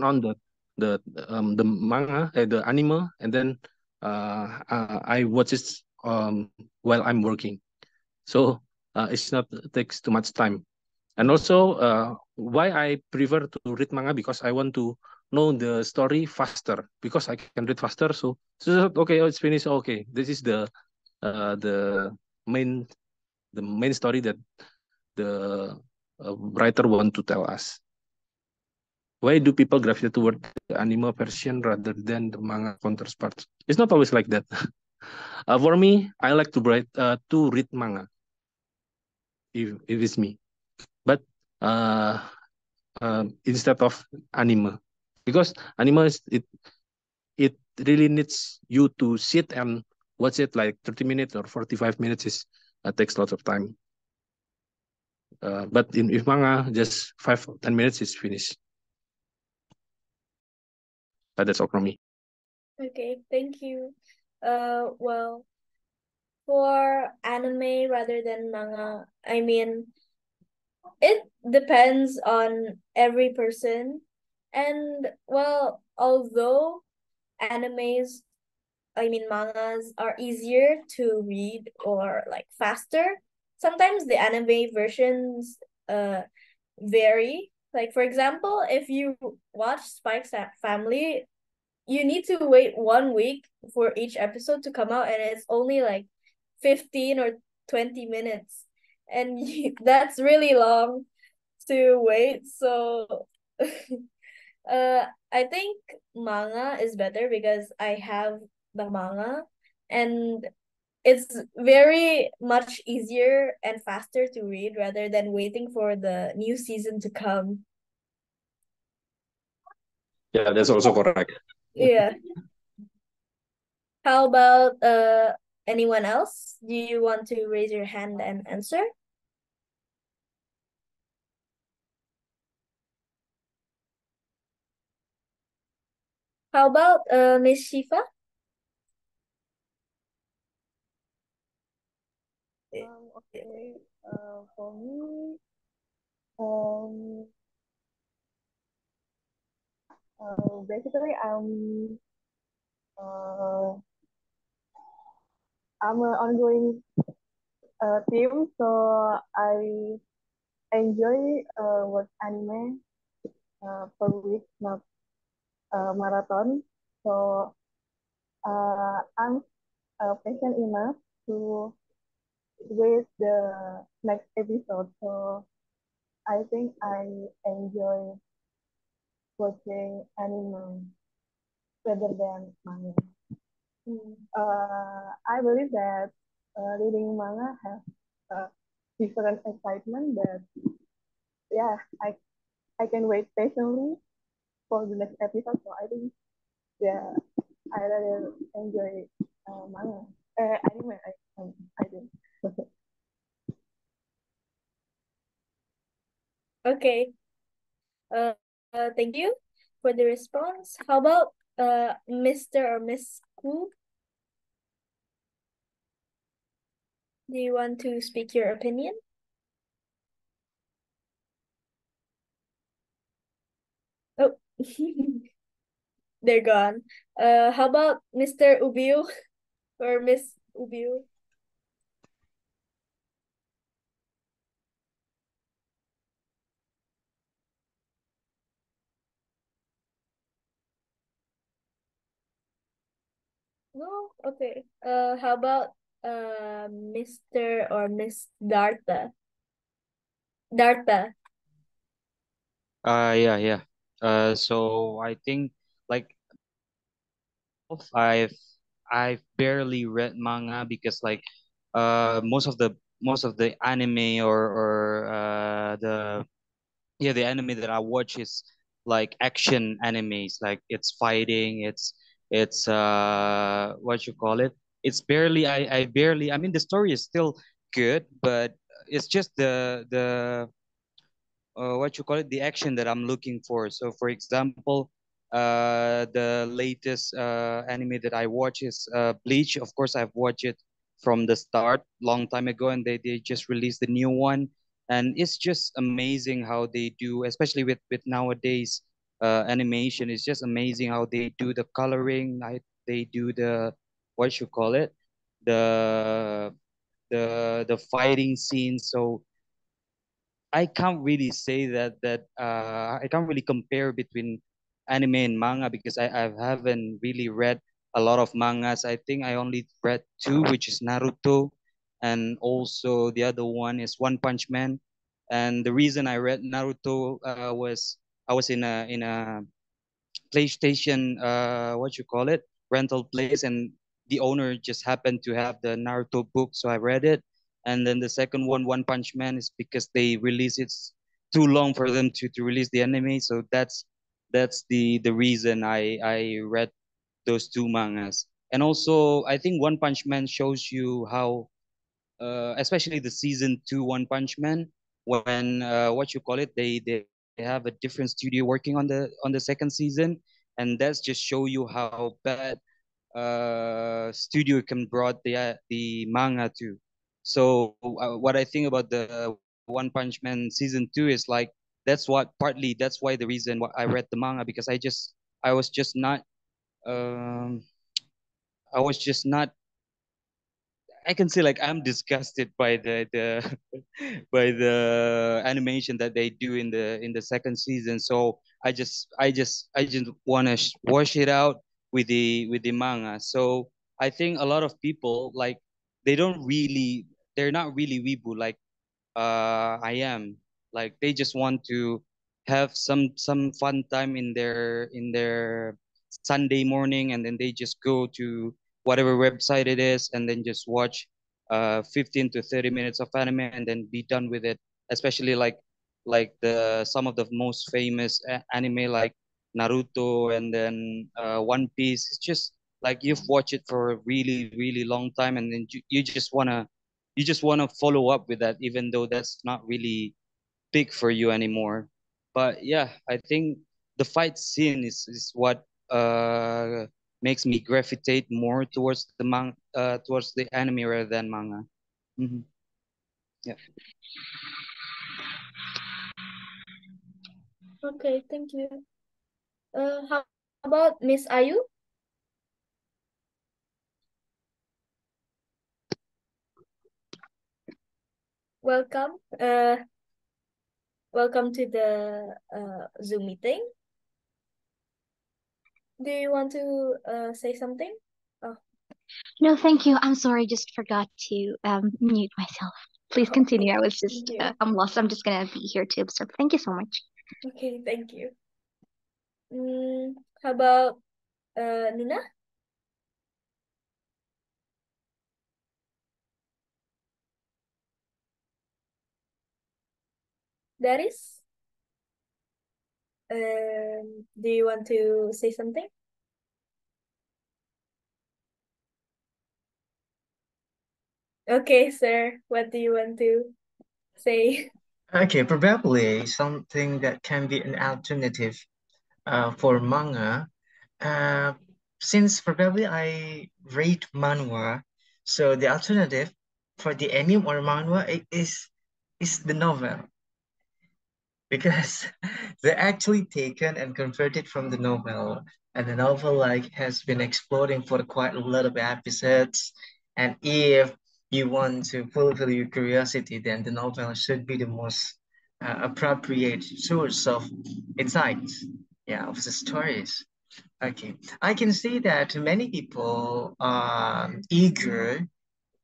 Speaker 8: on the manga, the anime, and then I watch it while I'm working. So it's not takes too much time. And also why I prefer to read manga, because I want to know the story faster, because I can read faster. So okay, oh, it's finished. Okay, this is the main story that the writer want to tell us. Why do people gravitate toward the anime version rather than the manga counterparts? It's not always like that. For me, I like to read manga. If it's me, but instead of anime, because anime it really needs you to sit and watch it like 30 minutes or 45 minutes is takes lots of time. But if manga, just 5 or 10 minutes is finished. That's all from me.
Speaker 1: Okay, thank you. Well, for anime rather than manga, I mean, it depends on every person. And well, although animes, I mean mangas are easier to read or like faster, sometimes the anime versions vary. Like for example, if you watch Family, you need to wait 1 week for each episode to come out, and it's only like 15 or 20 minutes, and that's really long to wait. So I think manga is better because I have the manga, and it's very much easier and faster to read rather than waiting for the new season to come.
Speaker 8: Yeah, that's also correct.
Speaker 1: Yeah. How about anyone else? Do you want to raise your hand and answer? How about Miss Shifa?
Speaker 7: Okay. For me, um, basically, uh, I'm an ongoing team, so I enjoy watch anime per week, not marathon. So I'm patient enough to wait the next episode. So I think I enjoy watching anime rather than manga. I believe that reading manga has a different excitement that yeah I can wait patiently for the next episode. So I think yeah I rather enjoy manga anime. I think.
Speaker 1: Okay. Uh, thank you for the response. How about Mr. or Miss Ku? Do you want to speak your opinion? Oh, they're gone. How about Mr. Ubiu or Miss Ubiu? No? Okay. How about Mr. or Miss Darta? Darta.
Speaker 10: Yeah. So I think like I've I've barely read manga because like most of the anime or the anime that I watch is like action animes, like it's fighting, it's what you call it, it's barely I barely, I mean, the story is still good, but it's just the what you call it, the action that I'm looking for. So for example, the latest anime that I watch is Bleach. Of course, I've watched it from the start long time ago, and they just released the new one, and it's just amazing how they do, especially with nowadays animation. It's just amazing how they do the coloring, they do what you call it, the the fighting scene. So I can't really say that I can't really compare between anime and manga because I haven't really read a lot of mangas. I think I only read two, which is Naruto, and also the other one is One Punch Man. And the reason I read Naruto was I was in a PlayStation, what you call it, rental place, and the owner just happened to have the Naruto book, so I read it. And then the second one, One Punch Man, is because they release it's too long for them to release the anime, so that's the reason I read those two mangas. And also, I think One Punch Man shows you how especially the season two One Punch Man, when what you call it, they have a different studio working on the second season, and that's just show you how bad studio can brought the manga to. So what I think about the One Punch Man season two is like that's why the reason why I read the manga, because I was just not um I was just not I can say like I'm disgusted by the by the animation that they do in the second season. So I just want to wash it out with the manga. So I think a lot of people like they don't really they're not really weebu like I am. Like they just want to have some fun time in their Sunday morning, and then they just go to whatever website it is, and then just watch 15 to 30 minutes of anime and then be done with it. Especially like the some of the most famous anime like Naruto and then One Piece. It's just like you've watched it for a really long time, and then you just want to follow up with that, even though that's not really big for you anymore. But yeah, I think the fight scene is what makes me gravitate more towards towards the anime rather than manga. Hmm. Yeah.
Speaker 1: Okay, thank you. How about Miss Ayu? Welcome. Welcome to the Zoom meeting. Do you want to say something? Oh,
Speaker 11: No, thank you. I'm sorry, just forgot to mute myself. Please continue. I was just
Speaker 1: thank you.
Speaker 11: I'm lost. I'm just gonna be here to observe. Thank you so much.
Speaker 1: Okay, thank you. How about Nuna? Darius? Do you want to say something? Okay, sir. What do you want to say?
Speaker 2: Okay, probably something that can be an alternative for manga. Uh, since probably I read manhwa, so the alternative for the anime or manhwa is the novel, because they're actually taken and converted from the novel, and the novel like has been exploding for quite a lot of episodes. And if you want to fulfill your curiosity, then the novel should be the most appropriate source of insights, yeah, of the stories. Okay, I can see that many people are eager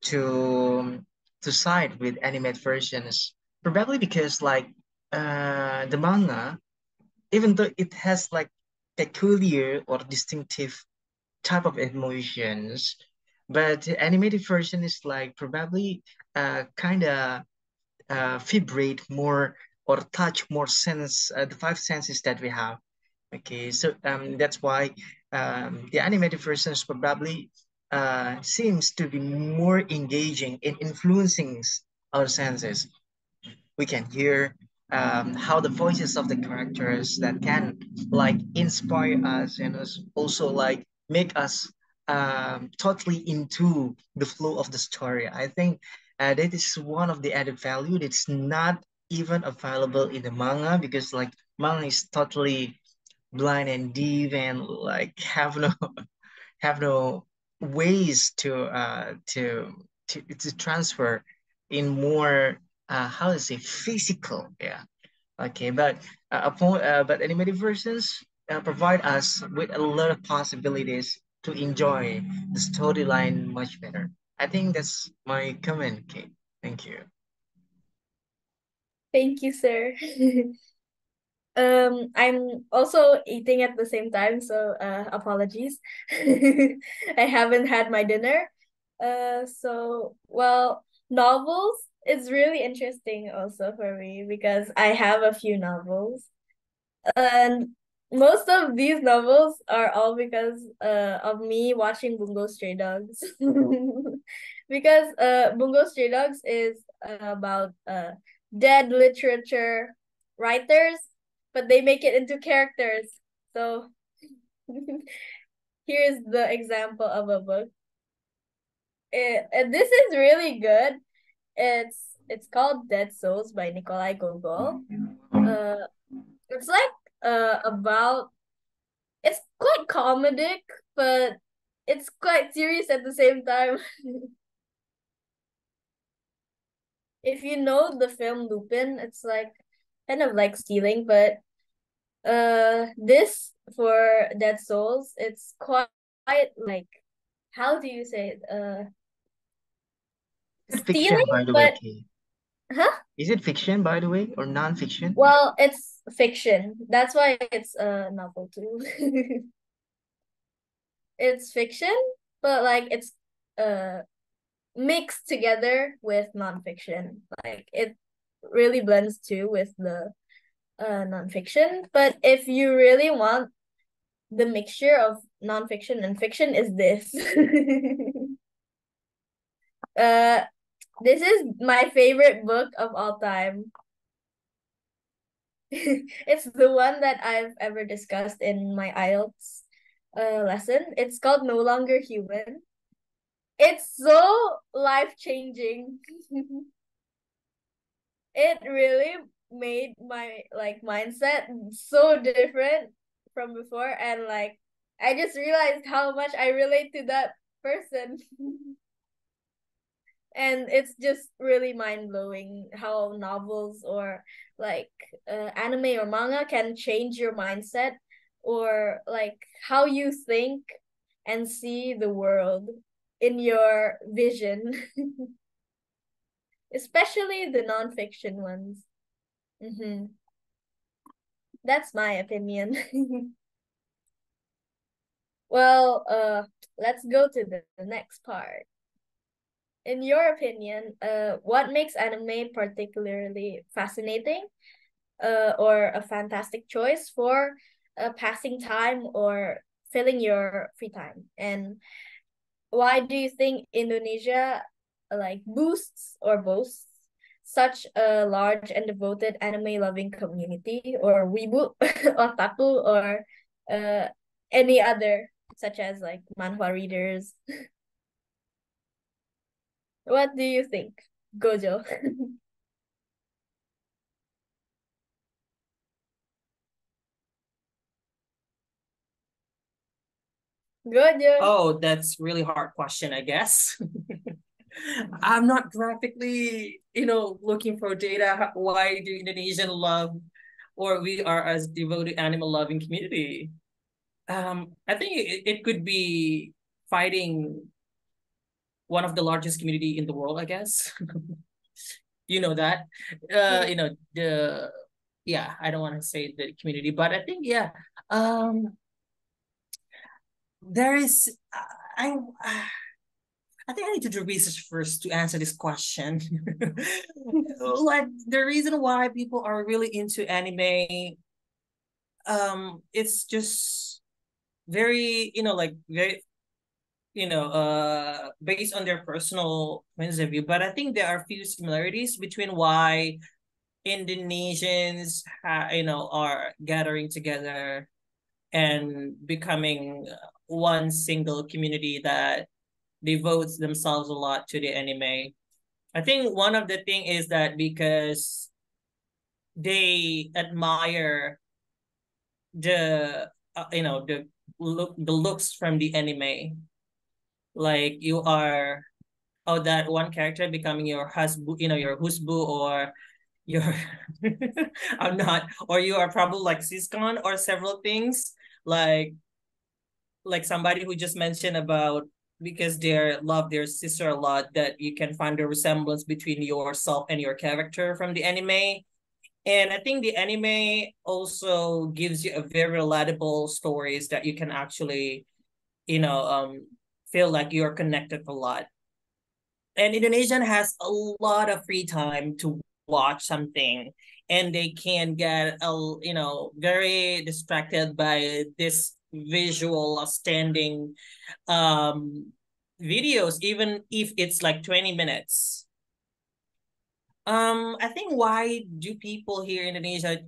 Speaker 2: to side with animated versions, probably because like the manga, even though it has like peculiar or distinctive type of emotions, but the animated version is like probably kind of vibrate more or touch more sense the five senses that we have. Okay, so that's why the animated versions probably seems to be more engaging in influencing our senses. We can hear how the voices of the characters that can like inspire us and also like make us totally into the flow of the story. I think that is one of the added value that's not even available in the manga, because like manga is totally blind and deaf and like have no have no ways to transfer in more how to say physical, yeah. Okay, but animated versions provide us with a lot of possibilities to enjoy the storyline much better. I think that's my comment, Kate. Thank you.
Speaker 1: Thank you, sir. I'm also eating at the same time, so apologies. I haven't had my dinner. So well, novels is really interesting also for me because I have a few novels. And most of these novels are all because of me watching Bungo Stray Dogs. Because Bungo Stray Dogs is about dead literature writers, but they make it into characters. So here's the example of a book. And this is really good. It's called Dead Souls by Nikolai Gogol. It's like about it's quite comedic, but it's quite serious at the same time. If you know the film Lupin, it's like kind of like stealing, but this for Dead Souls, it's quite like how do you say it?
Speaker 2: Is it fiction,
Speaker 1: Stealing,
Speaker 2: by the way,
Speaker 1: but
Speaker 2: Kate?
Speaker 1: huh?
Speaker 2: Is it fiction, by the way, or non-fiction?
Speaker 1: Well, it's fiction. That's why it's a novel too. It's fiction, but like it's mixed together with nonfiction. Like it really blends too with the nonfiction. But if you really want the mixture of nonfiction and fiction, is this. uh, this is my favorite book of all time. It's the one that I've ever discussed in my IELTS lesson. It's called No Longer Human. It's so life-changing. It really made my like mindset so different from before, and like I just realized how much I relate to that person. And it's just really mind-blowing how novels or like anime or manga can change your mindset or like how you think and see the world in your vision. Especially the nonfiction ones. Mm-hmm. That's my opinion. Well, let's go to the next part. In your opinion, what makes anime particularly fascinating, or a fantastic choice for passing time or filling your free time? And why do you think Indonesia like boosts or boasts such a large and devoted anime loving community, or weebu, otaku, or uh any other such as like manhwa readers? What do you think, Gojo? Gojo.
Speaker 9: Oh, that's really hard question, I guess. I'm not graphically, looking for data. Why do Indonesian love, or we are as devoted animal loving community? I think it could be fighting one of the largest community in the world, I guess. You know that.
Speaker 1: Yeah.
Speaker 9: Yeah, I don't want to say the community, but I think yeah. Um, there is I I think I need to do research first to answer this question. Like the reason why people are really into anime, it's just very, like very, based on their personal points of view. But I think there are a few similarities between why Indonesians, are gathering together and becoming one single community that devotes themselves a lot to the anime. I think one of the thing is that because they admire the the looks from the anime. Like you are, oh, that one character becoming your husband, your husband, or your I'm not, or you are probably like siscon or several things like somebody who just mentioned about because they love their sister a lot, that you can find the resemblance between yourself and your character from the anime. And I think the anime also gives you a very relatable stories that you can actually, feel like you're connected a lot. And Indonesian has a lot of free time to watch something, and they can get very distracted by this visual standing videos, even if it's like 20 minutes. I think why do people here in Indonesia,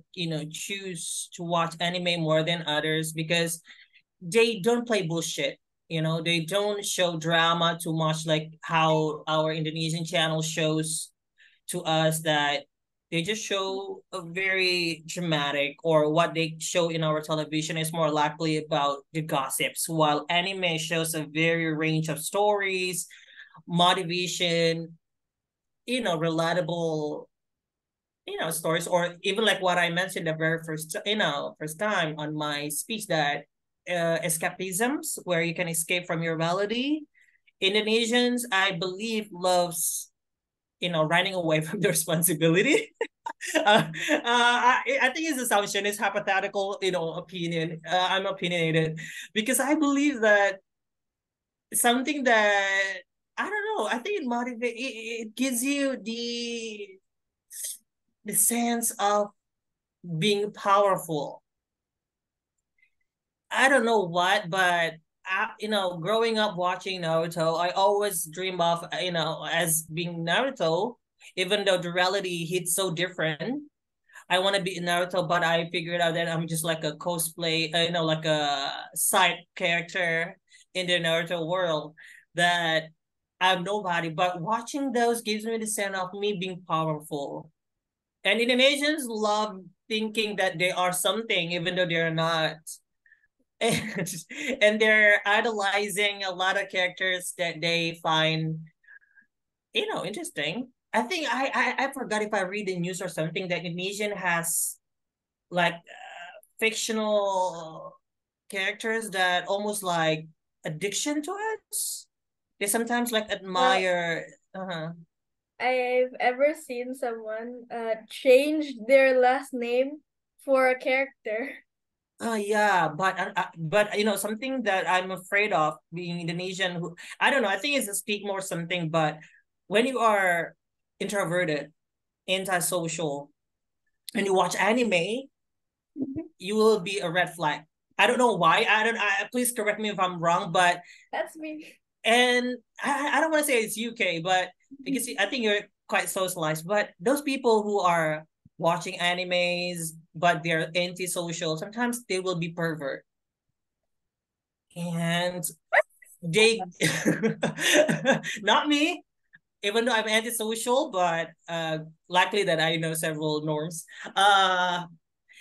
Speaker 9: choose to watch anime more than others? Because they don't play bullshit. They don't show drama too much like how our Indonesian channel shows to us, that they just show a very dramatic, or what they show in our television is more likely about the gossips, while anime shows a very range of stories, motivation, relatable, stories, or even like what I mentioned the very first time on my speech, that escapisms where you can escape from your reality. Indonesians, I believe, loves running away from the responsibility. I think his assumption is hypothetical, opinion. I'm opinionated because I believe that something that I don't know. I think it gives you the sense of being powerful. I don't know what, but growing up watching Naruto, I always dream of as being Naruto, even though the reality hits so different. I want to be Naruto, but I figured out that I'm just like a cosplay, like a side character in the Naruto world, that I'm nobody. But watching those gives me the sense of me being powerful. And Indonesians love thinking that they are something, even though they're not. And they're idolizing a lot of characters that they find, interesting. I think I forgot if I read the news or something that Indonesian has like fictional characters that almost like addiction to us. They sometimes like
Speaker 1: Well,
Speaker 9: admire. Uh-huh.
Speaker 1: I've ever seen someone change their last name for a character.
Speaker 9: Yeah, but something that I'm afraid of being Indonesian. Who I don't know. I think it's a stigma or something. But when you are introverted, antisocial, and you watch anime, you will be a red flag. I don't know why. Please correct me if I'm wrong, but
Speaker 1: That's me.
Speaker 9: and I don't want to say it's UK, but because I think you're quite socialized. But those people who are watching animes but they're antisocial, sometimes they will be pervert, and they not me. Even though I'm antisocial, but likely that I know several norms.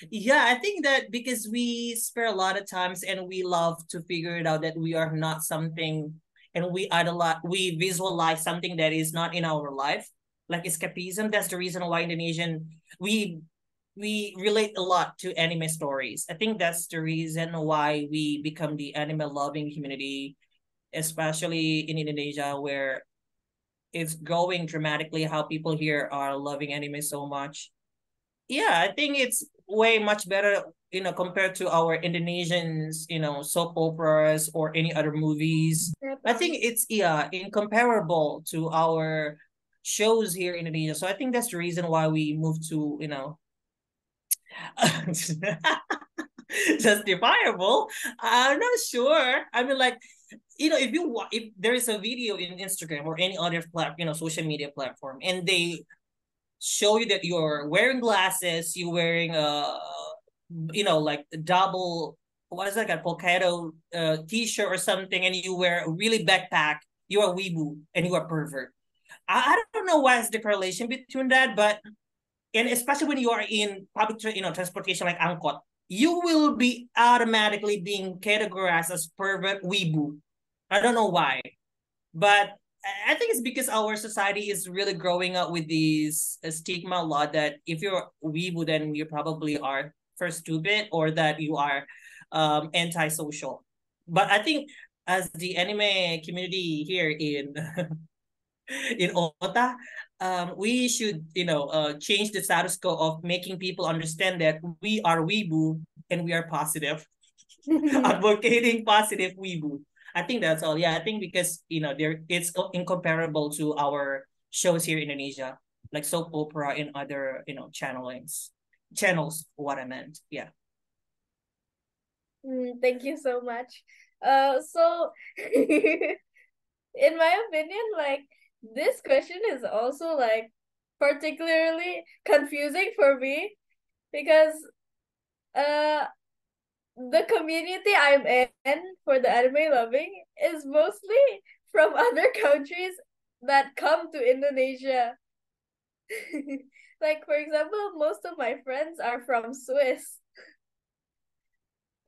Speaker 9: Yeah, I think that because we spare a lot of times and we love to figure it out that we are not something, and we visualize something that is not in our life, like escapism. That's the reason why Indonesian we relate a lot to anime stories. I think that's the reason why we become the anime loving community, especially in Indonesia, where it's growing dramatically how people here are loving anime so much. Yeah, I think it's way much better, compared to our Indonesians, soap operas or any other movies. I think it's incomparable to our shows here in Indonesia. So I think that's the reason why we moved to, justifiable. I'm not sure. I mean, like, if there is a video in Instagram or any other social media platform, and they show you that you're wearing glasses, you're wearing like double, what is that, a polka t-shirt or something, and you wear a really backpack, you are weebu and you are pervert. I don't know what's the correlation between that, but and especially when you are in public transportation like angkot, you will be automatically being categorized as pervert weebu. I don't know why. But I think it's because our society is really growing up with these stigma a lot that if you're weeaboo, then you probably are first stupid or that you are antisocial. But I think as the anime community here in in Ota, we should change the status quo of making people understand that we are weeaboo and we are positive, advocating positive weeaboo. I think that's all. Yeah, I think because it's incomparable to our shows here in Indonesia, like soap opera and other channels. What I meant, yeah.
Speaker 1: Thank you so much. So in my opinion, like this question is also like particularly confusing for me because the community I'm in for the anime loving is mostly from other countries that come to Indonesia. Like for example, most of my friends are from Swiss.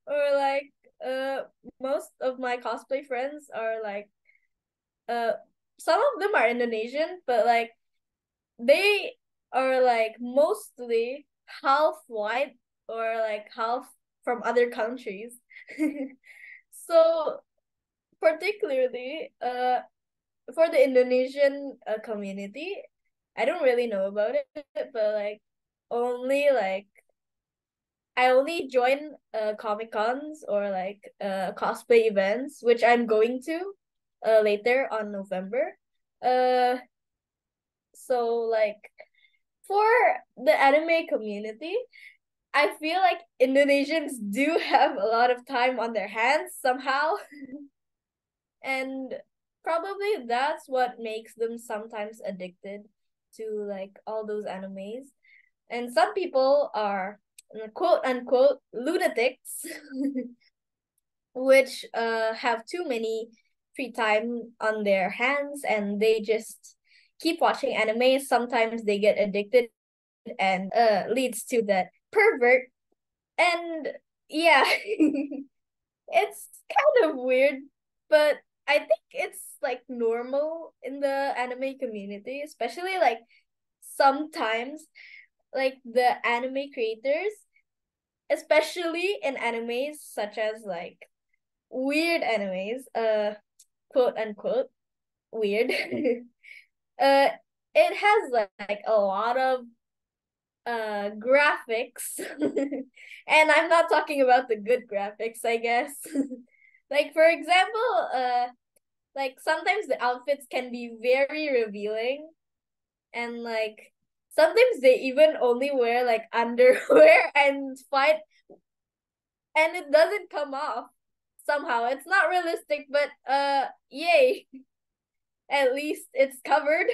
Speaker 1: Or like most of my cosplay friends are like some of them are Indonesian, but like they are like mostly half white or like half from other countries. So particularly for the Indonesian community, I don't really know about it, but like only like I only join Comic Cons or like cosplay events, which I'm going to later on November. Uh, so like for the anime community, I feel like Indonesians do have a lot of time on their hands somehow. And probably that's what makes them sometimes addicted to like all those animes. And some people are quote unquote lunatics, which have too many free time on their hands and they just keep watching anime. Sometimes they get addicted and leads to that pervert. And yeah, it's kind of weird, but I think it's like normal in the anime community, especially like sometimes like the anime creators, especially in animes such as like weird animes, quote unquote weird. It has like a lot of graphics. And I'm not talking about the good graphics, I guess. Like for example, like sometimes the outfits can be very revealing and like sometimes they even only wear like underwear and fight and it doesn't come off somehow. It's not realistic, but yay. At least it's covered.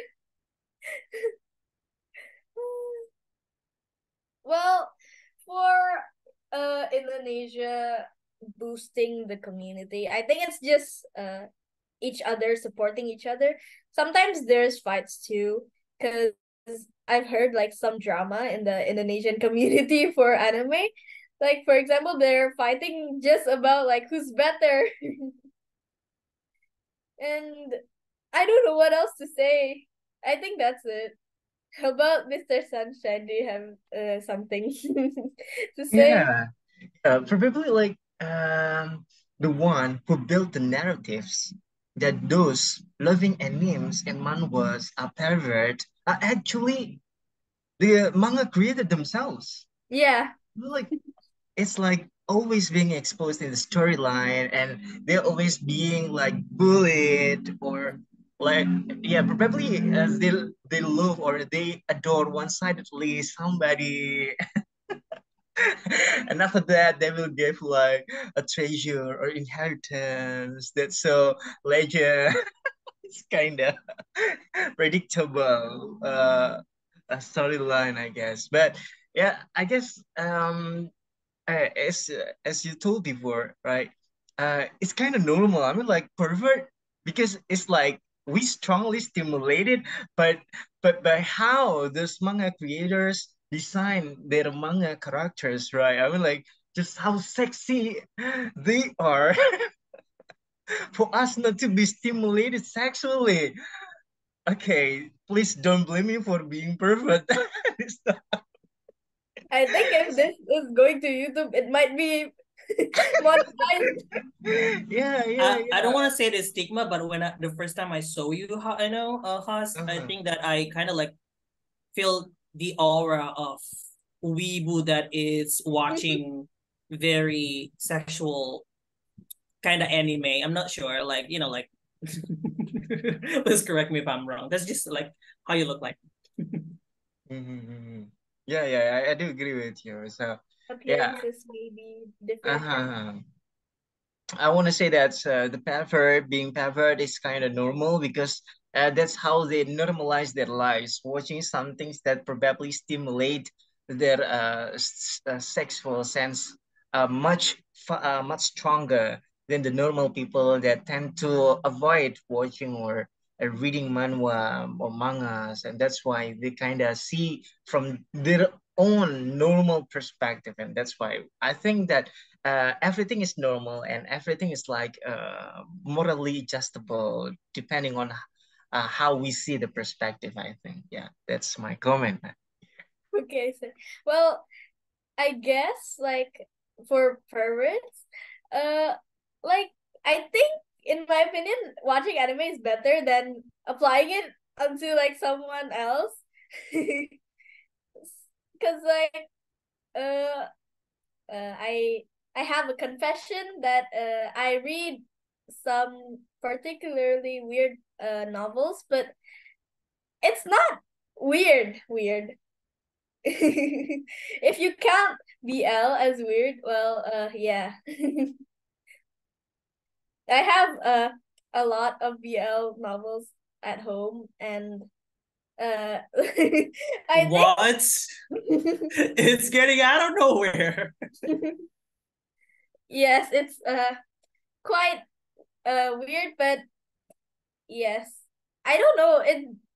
Speaker 1: Well, for Indonesia boosting the community, I think it's just each other supporting each other. Sometimes there's fights too, because I've heard like some drama in the Indonesian community for anime. Like for example, they're fighting just about like who's better. And I don't know what else to say. I think that's it. How about Mr. Sunshine? Do you have something to say?
Speaker 2: Yeah, probably like the one who built the narratives that those loving animes and manhwas are pervert are actually the manga created themselves.
Speaker 1: Yeah.
Speaker 2: Like it's like always being exposed in the storyline and they're always being like bullied or like yeah probably they love or they adore one-sidedly somebody and after that they will give like a treasure or inheritance that's so legend. It's kind of predictable a storyline I guess, but yeah I guess as you told before, right? It's kind of normal. I mean, like pervert because it's like we strongly stimulated, but by how those manga creators design their manga characters, right? I mean, like just how sexy they are. for us not to be stimulated sexually. Okay, please don't blame me for being pervert.
Speaker 1: I think if this is going to YouTube, it might be monetized.
Speaker 9: I don't want to say the stigma, but the first time I saw you, I know, Haas, I think that I kind of like feel the aura of weebu that is watching very sexual kind of anime. I'm not sure, like like. Please correct me if I'm wrong. That's just like how you look like.
Speaker 2: Mm-hmm. Yeah, I do agree with you. So yeah,
Speaker 1: Appearances may be different.
Speaker 2: I want to say that the pervert being pervert is kind of normal because that's how they normalize their lives, watching some things that probably stimulate their sexual sense much stronger than the normal people that tend to avoid watching or reading manhwa or mangas, and that's why they kind of see from their own normal perspective, and that's why I think that everything is normal and everything is like morally adjustable depending on how we see the perspective. I think, yeah, that's my comment.
Speaker 1: Okay, so well, I guess like for perverts, uh, like I think in my opinion, watching anime is better than applying it onto like someone else. Cause like uh I have a confession that I read some particularly weird novels, but it's not weird. If you count BL as weird, well, yeah. I have a lot of BL novels at home, and I
Speaker 9: What?
Speaker 1: think
Speaker 9: It's getting out of nowhere.
Speaker 1: yes, it's quite weird, but yes. I don't know.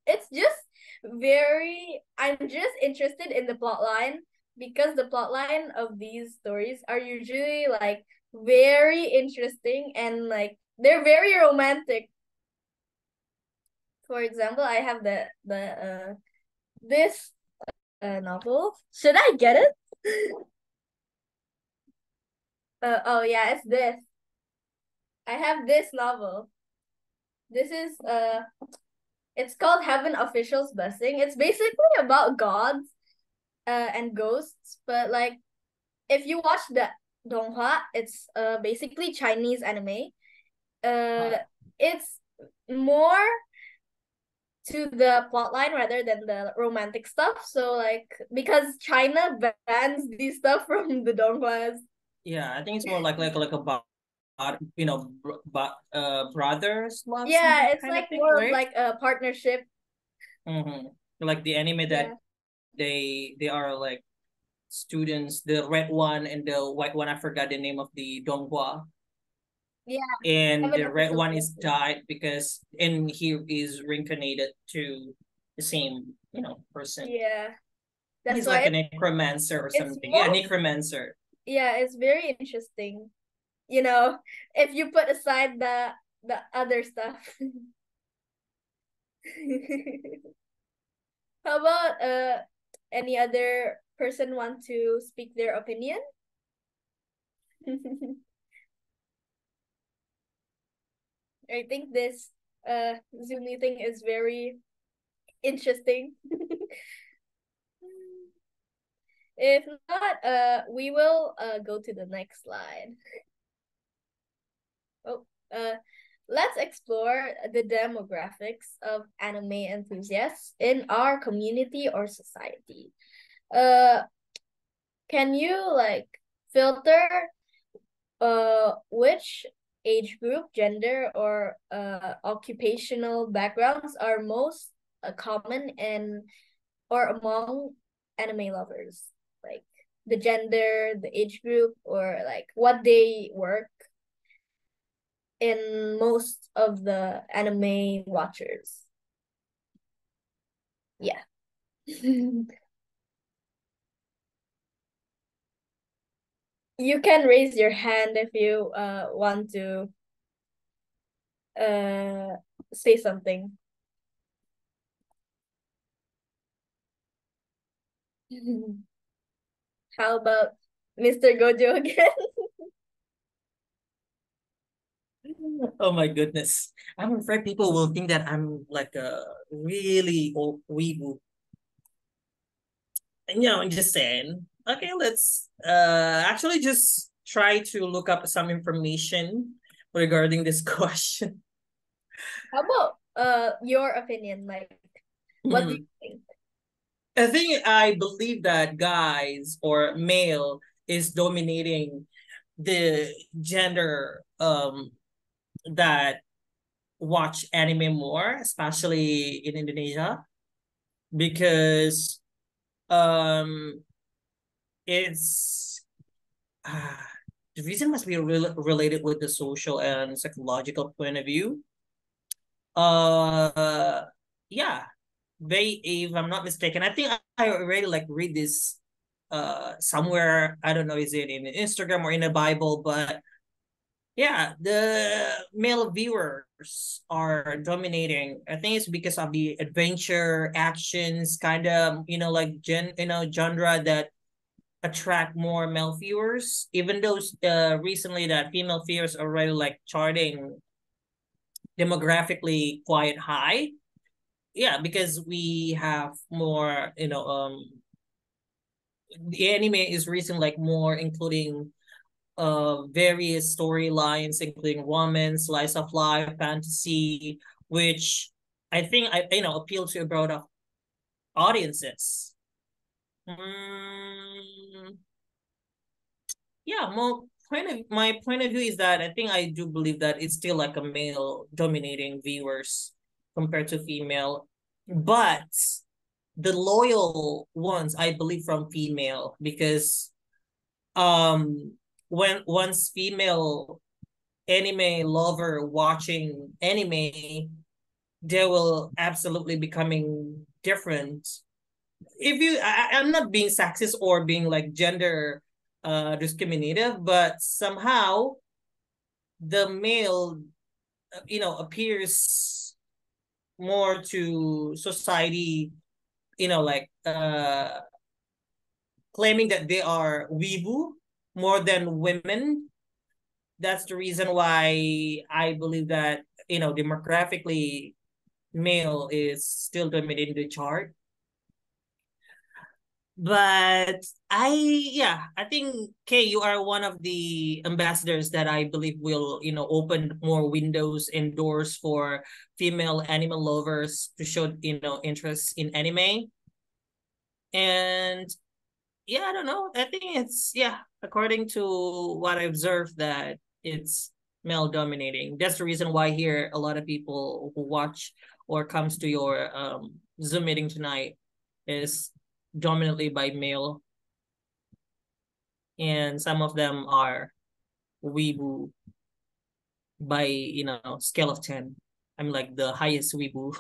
Speaker 1: It's just very I'm just interested in the plot line because the plot line of these stories are usually like very interesting and like they're very romantic. For example, I have this novel. Should I get it? Oh yeah, it's this. I have this novel. This is it's called Heaven Official's Blessing. It's basically about gods and ghosts, but like if you watch the donghua, it's basically Chinese anime. It's more to the plotline rather than the romantic stuff. So like because China bans these stuff from the donghua.
Speaker 9: Yeah, I think it's more like about brothers love something
Speaker 1: Yeah, it's
Speaker 9: kind of
Speaker 1: like
Speaker 9: thing,
Speaker 1: more of
Speaker 9: right?
Speaker 1: like a partnership.
Speaker 9: Like the anime that
Speaker 1: Yeah.
Speaker 9: they are like students, the red one and the white one. I forgot the name of the donghua.
Speaker 1: Yeah.
Speaker 9: And
Speaker 1: Heaven
Speaker 9: the red
Speaker 1: Official's
Speaker 9: one is
Speaker 1: Blessing.
Speaker 9: died because and he is reincarnated to the same person.
Speaker 1: Yeah. That's
Speaker 9: He's
Speaker 1: why
Speaker 9: like a necromancer or
Speaker 1: it's
Speaker 9: something. Yeah,
Speaker 1: most
Speaker 9: necromancer.
Speaker 1: yeah, it's very interesting. You know, if you put aside the other stuff. How about any other person want to speak their opinion? I think this Zoom meeting is very interesting. If not, we will go to the next slide. Oh, let's explore the demographics of anime enthusiasts in our community or society. Uh, can you like filter which age group, gender, or occupational backgrounds are most common in or among anime lovers? Like the gender, the age group, or like what they work in most of the anime watchers. Yeah. You can raise your hand if you want to say something. How about Mr. Gojo again?
Speaker 9: Oh my goodness. I'm afraid people will think that I'm like a really old weeboo. I'm just saying. Okay, let's actually just try to look up some information regarding this question.
Speaker 1: How about your opinion? Like, what do you think?
Speaker 9: I believe that guys or male is dominating the gender that watch anime more, especially in Indonesia, because it's the reason must be related with the social and psychological point of view. Yeah, they, if I'm not mistaken, I think I already like read this somewhere. I don't know, is it in Instagram or in the Bible? But yeah, the male viewers are dominating. I think it's because of the adventure, actions, kind of like genre that attract more male viewers. Even though recently that female viewers are already like charting demographically quite high. Yeah, because we have more, the anime is recent like more including various storylines, including romance, slice of life, fantasy, which I think appeal to a broader audiences. Yeah, my point of view is that I think I do believe that it's still like a male dominating viewers compared to female, but the loyal ones I believe from female, because when once female anime lover watching anime, they will absolutely becoming different. If you I'm not being sexist or being like gender discriminative, but somehow the male appears more to society, like claiming that they are weebu more than women. That's the reason why I believe that demographically male is still dominating the chart. But I think Kay, you are one of the ambassadors that I believe will open more windows and doors for female animal lovers to show interest in anime. And I don't know, I think it's according to what I observed, that it's male dominating. That's the reason why here a lot of people who watch or comes to your Zoom meeting tonight is dominantly by male, and some of them are weebu by scale of 10. I'm like the highest weebu,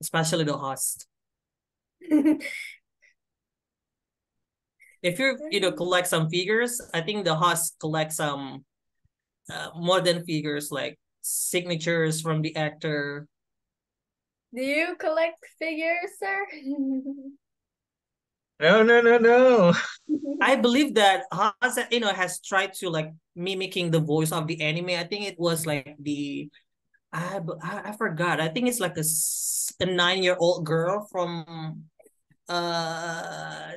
Speaker 9: especially the host. If you collect some figures, I think the host collects some modern figures like signatures from the actor.
Speaker 1: Do you collect figures, sir?
Speaker 2: No.
Speaker 9: I believe that Haas, has tried to like mimicking the voice of the anime. I think it was like the I forgot. I think it's like a 9-year-old girl from I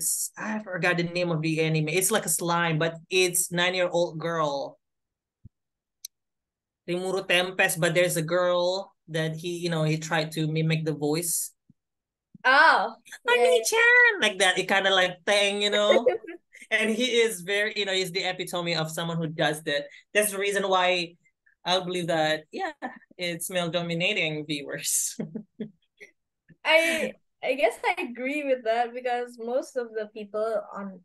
Speaker 9: forgot the name of the anime. It's like a slime, but it's 9-year-old girl. Rimuru Tempest, but there's a girl that he tried to mimic the voice.
Speaker 1: Oh,
Speaker 9: Honey-chan, like that. It kind of like thing, and he is very, he's the epitome of someone who does that. That's the reason why I believe that, it's male dominating viewers.
Speaker 1: I guess I agree with that, because most of the people on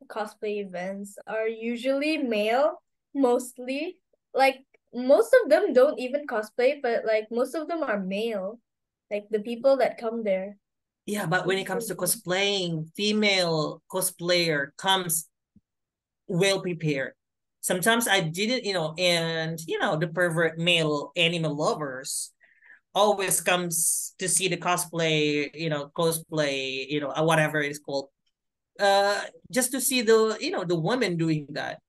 Speaker 1: cosplay events are usually male, mostly. Like, most of them don't even cosplay, but like most of them are male. Like the people that come there.
Speaker 9: Yeah, but when it comes to cosplaying, female cosplayer comes well prepared. sometimes I didn't, and the pervert male anime lovers always comes to see the cosplay, cosplay, whatever it's called, just to see the women doing that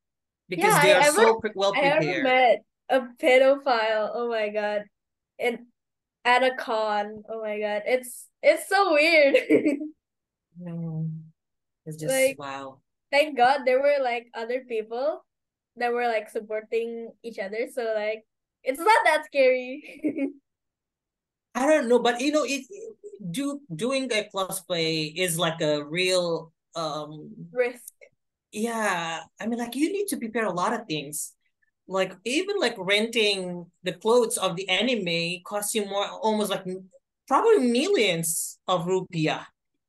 Speaker 1: Yeah,
Speaker 9: because they are so well
Speaker 1: I ever
Speaker 9: prepared.
Speaker 1: met a pedophile. Oh my god. In at a con. Oh my god. It's so weird.
Speaker 9: It's just
Speaker 1: Like,
Speaker 9: wow.
Speaker 1: thank God there were like other people that were like supporting each other. So like it's not that scary.
Speaker 9: I don't know, but doing a cosplay is like a real
Speaker 1: Risk.
Speaker 9: yeah. I mean, like you need to prepare a lot of things. Like even like renting the clothes of the anime costs you more, almost like probably millions of rupiah.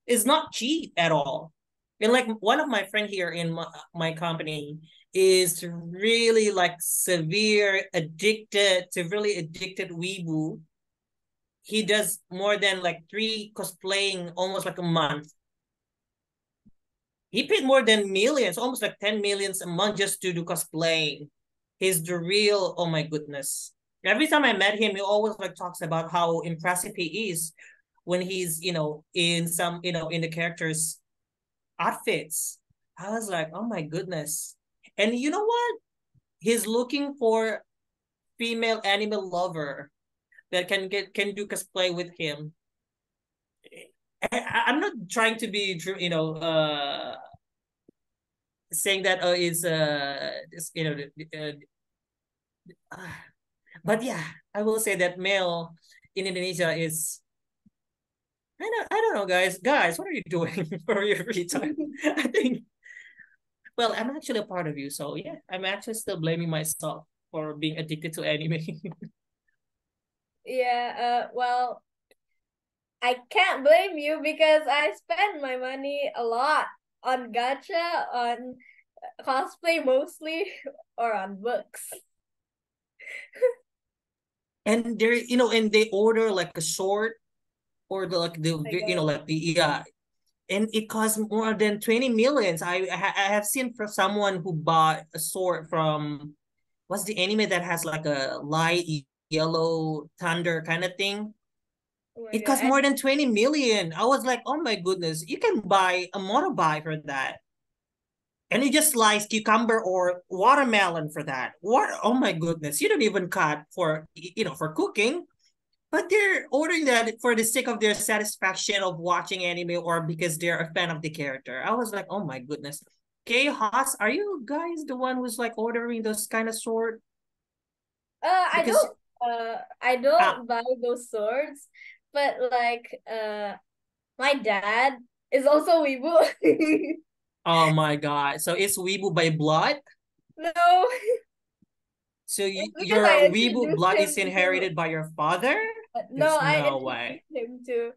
Speaker 9: It's not cheap at all. And like one of my friend here in my company is really like severely addicted weebu. He does more than like 3 cosplaying almost like a month. He paid more than millions, almost like 10 millions a month just to do cosplaying. He's the real, oh my goodness. Every time I met him, he always like talks about how impressive he is when he's, in some, in the characters' outfits. I was like, oh my goodness. And you know what? He's looking for female animal lover that can do cosplay with him. I'm not trying to be, saying that is but yeah, I will say that male in Indonesia is I don't know, guys, what are you doing for your free time? I think, well, I'm actually a part of you, so yeah, I'm actually still blaming myself for being addicted to anime.
Speaker 1: Yeah, well, I can't blame you because I spend my money a lot on gacha, on cosplay mostly, or on books.
Speaker 9: And and they order like a short or and it costs more than 20 millions. I have seen for someone who bought a sword from, what's the anime that has like a light yellow thunder kind of thing?
Speaker 1: Oh my
Speaker 9: It
Speaker 1: god.
Speaker 9: costs more than 20 million. I was like, oh my goodness, you can buy a motorbike for that. And you just slice cucumber or watermelon for that. What? Oh my goodness, you don't even cut for for cooking. But they're ordering that for the sake of their satisfaction of watching anime or because they're a fan of the character. I was like, oh my goodness. Okay, Haas, are you guys the one who's like ordering those kind of sword? Because
Speaker 1: I don't buy those swords, but like my dad is also weebu.
Speaker 9: oh my god. So it's weebu by blood?
Speaker 1: No.
Speaker 9: So
Speaker 1: Because
Speaker 9: your
Speaker 1: I
Speaker 9: weebu
Speaker 1: introduced
Speaker 9: blood
Speaker 1: him
Speaker 9: is
Speaker 1: to
Speaker 9: inherited by your father?
Speaker 1: no,
Speaker 9: There's
Speaker 1: I
Speaker 9: no way.
Speaker 1: introduced him to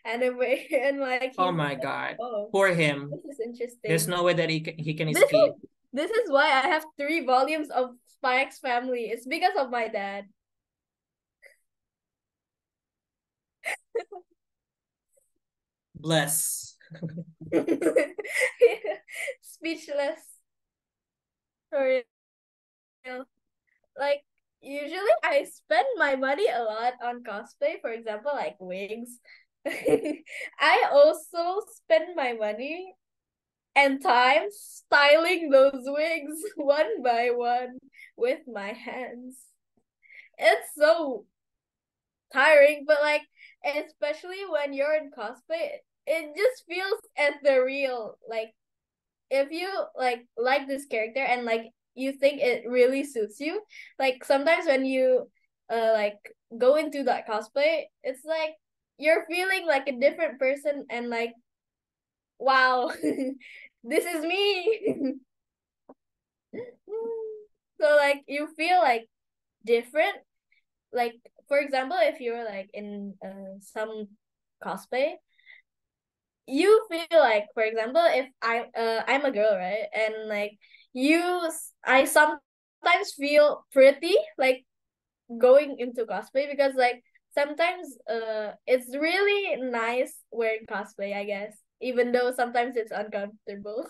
Speaker 1: anime and like
Speaker 9: Oh
Speaker 1: he's
Speaker 9: my
Speaker 1: like,
Speaker 9: god.
Speaker 1: oh,
Speaker 9: Poor him.
Speaker 1: this is
Speaker 9: There's
Speaker 1: interesting.
Speaker 9: no way that he can
Speaker 1: This
Speaker 9: escape.
Speaker 1: is why I have 3 volumes of Spy X Family. It's because of my dad.
Speaker 9: Bless.
Speaker 1: Speechless. For real. Like usually I spend my money a lot on cosplay, for example, like wigs. I also spend my money and time styling those wigs one by one with my hands. It's so tiring, but like especially when you're in cosplay, it just feels ethereal. Like if you like this character and like you think it really suits you, like sometimes when you like go into that cosplay, it's like you're feeling like a different person and like wow, this is me. So like you feel like different. Like for example, if you're like in some cosplay, you feel like, for example, if I'm a girl, right, and like I sometimes feel pretty like going into cosplay because like sometimes it's really nice wearing cosplay, I guess, even though sometimes it's uncomfortable.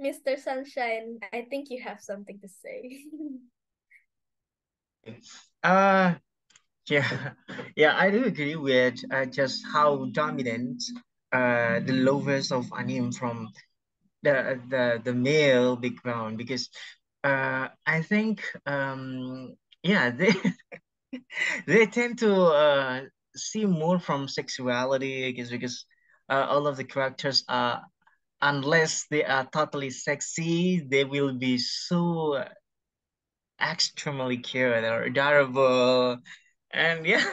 Speaker 1: Mr. Sunshine, I think you have something to say.
Speaker 2: Uh, yeah, yeah, I do agree with just how dominant the lovers of anime from the male background, because I think yeah, they they tend to see more from sexuality, because all of the characters are, unless they are totally sexy, they will be so extremely cute or adorable. And yeah,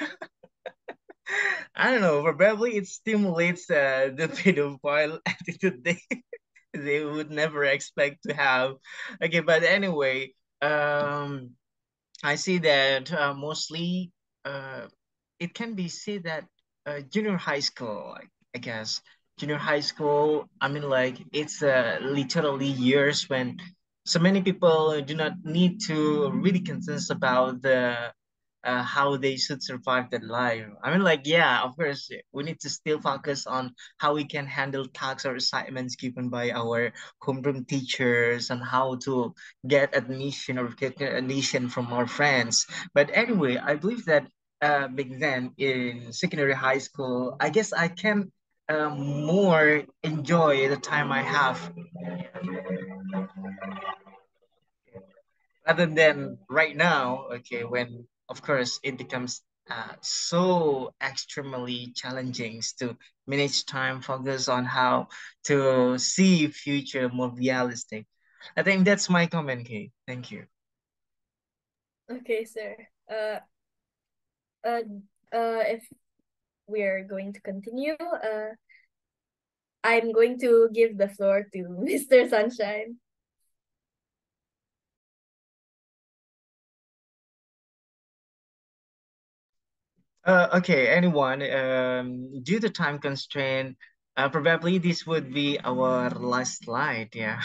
Speaker 2: I don't know, probably it stimulates the pedophile attitude they would never expect to have. Okay, but anyway, I see that mostly uh, it can be said that junior high school, I guess, junior high school. I mean, like it's literally years when so many people do not need to really concern about the how they should survive that life. I mean, like, yeah, of course, we need to still focus on how we can handle tasks or assignments given by our homeroom teachers and how to get admission or get admission from our friends. But anyway, I believe that back then in secondary high school, I guess I can more enjoy the time I have rather than right now, okay, when of course it becomes so extremely challenging to manage time, focus on how to see future more realistic. I think that's my comment, Kay. Thank you.
Speaker 1: Okay, sir. Uh, if we're going to continue, I'm going to give the floor to Mr. Sunshine.
Speaker 2: Okay, anyone, due to time constraint, probably this would be our last slide, yeah.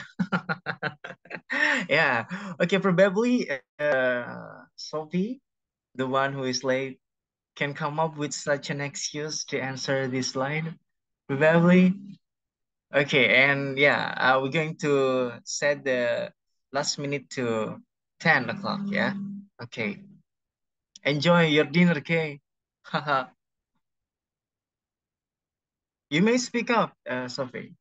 Speaker 2: Yeah, okay, probably Sophie, the one who is late, can come up with such an excuse to answer this slide, probably. Okay, and yeah, we're going to set the last minute to 10 o'clock, yeah? Okay, enjoy your dinner, okay? Haha. You may speak up, Sophie.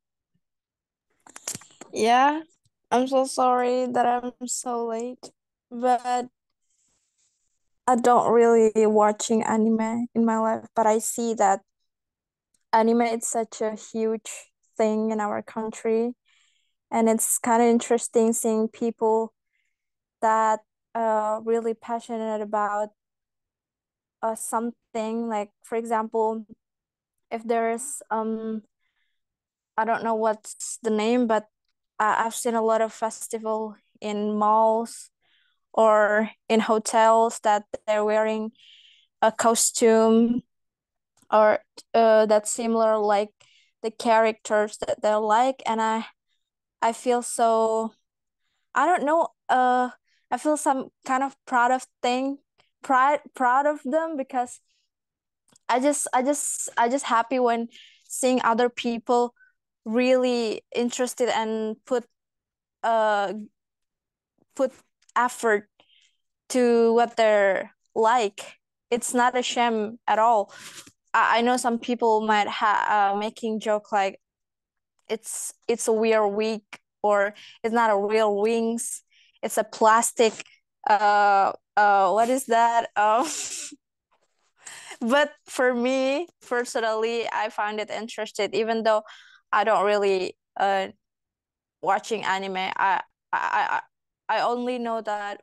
Speaker 12: Yeah, I'm so sorry that I'm so late, but I don't really watching anime in my life, but I see that anime is such a huge thing in our country, and it's kind of interesting seeing people that really passionate about something. Like for example, if there's I don't know what's the name, but I've seen a lot of festival in malls or in hotels that they're wearing a costume or that's similar like the characters that they like, and I feel so, I don't know, I feel some kind of proud of them, because I just happy when seeing other people really interested and uh put effort to what they're like. It's not a shame at all. I know some people might making joke like it's a weird wig, or it's not a real wings. It's a plastic. What is that? But for me personally, I find it interesting, even though I don't really watching anime. I I only know that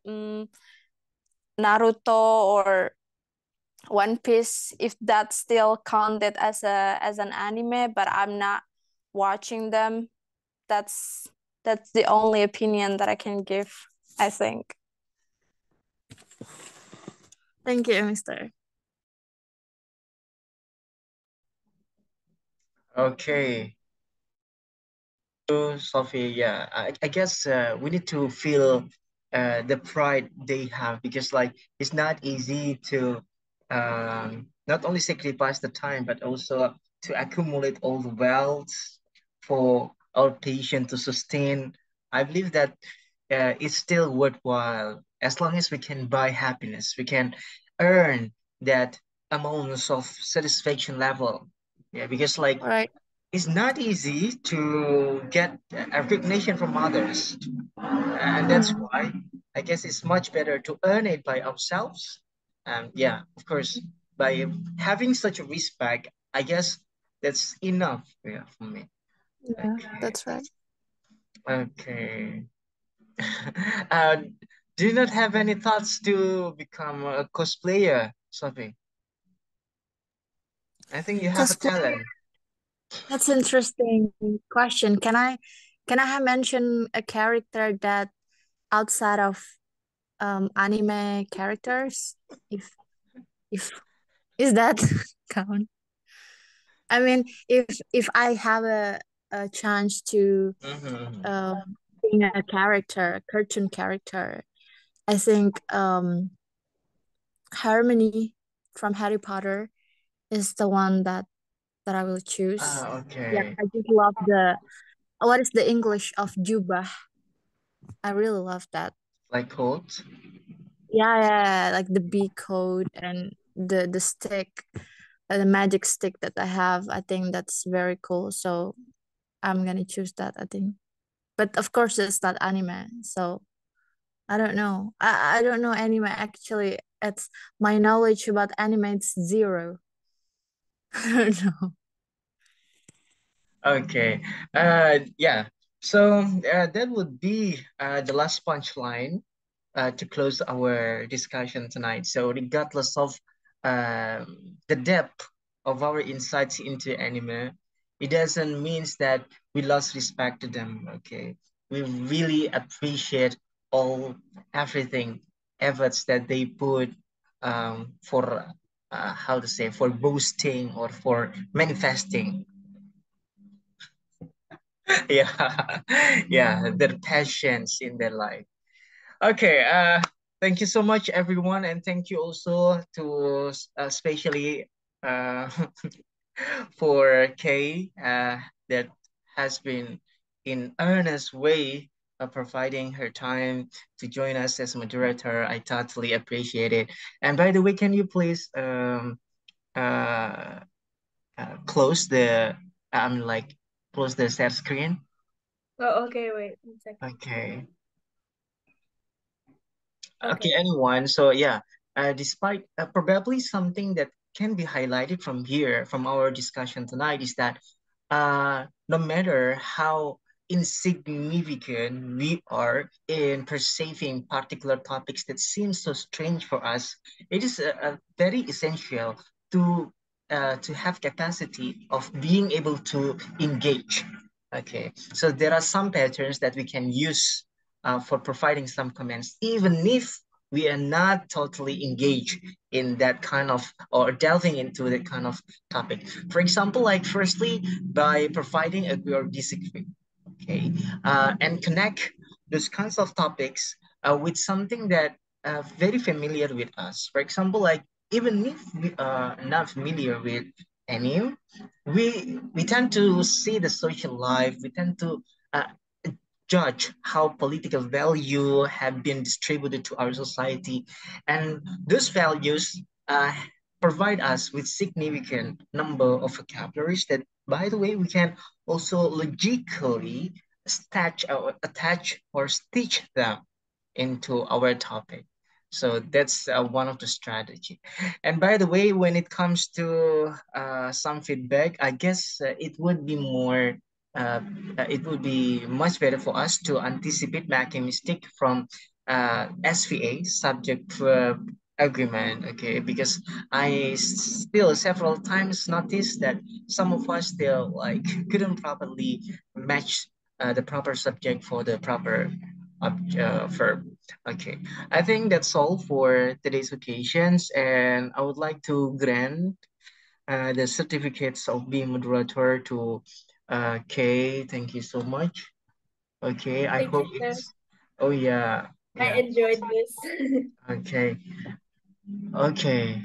Speaker 12: Naruto or One Piece, if that's still counted as an anime, but I'm not watching them. That's that's the only opinion that I can give, I think. Thank you, Mr.
Speaker 2: Okay. So, Sophie, yeah, I guess we need to feel the pride they have, because like it's not easy to not only sacrifice the time but also to accumulate all the wealth for our patient to sustain I believe that it's still worthwhile as long as we can buy happiness, we can earn that amount of satisfaction level. Yeah, because like
Speaker 12: Right.
Speaker 2: it's not easy to get recognition from others, and that's
Speaker 12: Mm.
Speaker 2: why I guess it's much better to earn it by ourselves. And yeah, of course, by having such a respect, I guess that's enough, yeah, for me.
Speaker 12: Yeah,
Speaker 2: Okay.
Speaker 12: that's right.
Speaker 2: Okay. uh, do you not have any thoughts to become a cosplayer, Sophie? I think you have a
Speaker 12: Cosplay.
Speaker 2: talent.
Speaker 12: That's interesting question. Can I have mentioned a character that outside of anime characters? If is that count? I mean, if I have a chance to
Speaker 2: Mhm.
Speaker 12: being a character, a cartoon character, I think Hermione from Harry Potter is the one that I will choose.
Speaker 2: Ah,
Speaker 12: Yeah,
Speaker 2: okay.
Speaker 12: I just love the what is the English of Jubah? I really love that.
Speaker 2: Like coat?
Speaker 12: Yeah, yeah, like the bee coat and the stick, the magic stick that I have. I think that's very cool. So I'm gonna choose that, I think. But of course, it's not anime, so I don't know. I don't know anime actually. It's my knowledge about anime. It's zero. I don't know.
Speaker 2: Okay. Yeah. So that would be the last punchline to close our discussion tonight. So regardless of the depth of our insights into anime, it doesn't mean that we lost respect to them. Okay. We really appreciate all everything efforts that they put for how to say for boosting or for manifesting. Yeah, yeah, their passions in their life. Okay, thank you so much, everyone, and thank you also to especially uh, for Kay that has been in earnest way providing her time to join us as moderator. I totally appreciate it. And by the way, can you please uh, close the like close the share screen?
Speaker 1: Oh, okay, wait 1 second.
Speaker 2: Okay.
Speaker 1: Okay.
Speaker 2: Okay, anyone. So yeah, despite probably something that can be highlighted from here, from our discussion tonight, is that no matter how insignificant we are in perceiving particular topics that seem so strange for us, it is very essential to have capacity of being able to engage. Okay, so there are some patterns that we can use for providing some comments, even if we are not totally engaged in that kind of or delving into that kind of topic. For example, like firstly, by providing agree or disagree, okay, and connect those kinds of topics with something that very familiar with us. For example, like even if we are not familiar with any, we tend to see the social life. We tend to uh, judge how political value have been distributed to our society, and those values provide us with significant number of vocabularies that, by the way, we can also logically attach or stitch them into our topic. So that's one of the strategy. And by the way, when it comes to some feedback, I guess uh, it would be much better for us to anticipate making mistake from SVA, subject verb agreement, okay? Because I still several times noticed that some of us still like couldn't properly match the proper subject for the proper verb. Okay, I think that's all for today's occasions, and I would like to grant the certificates of being moderator to Kay. Thank you so much. Okay, I
Speaker 1: Thank you,
Speaker 2: hope
Speaker 1: sir.
Speaker 2: it's. Oh yeah,
Speaker 1: I
Speaker 2: yeah.
Speaker 1: enjoyed this.
Speaker 2: Okay, okay.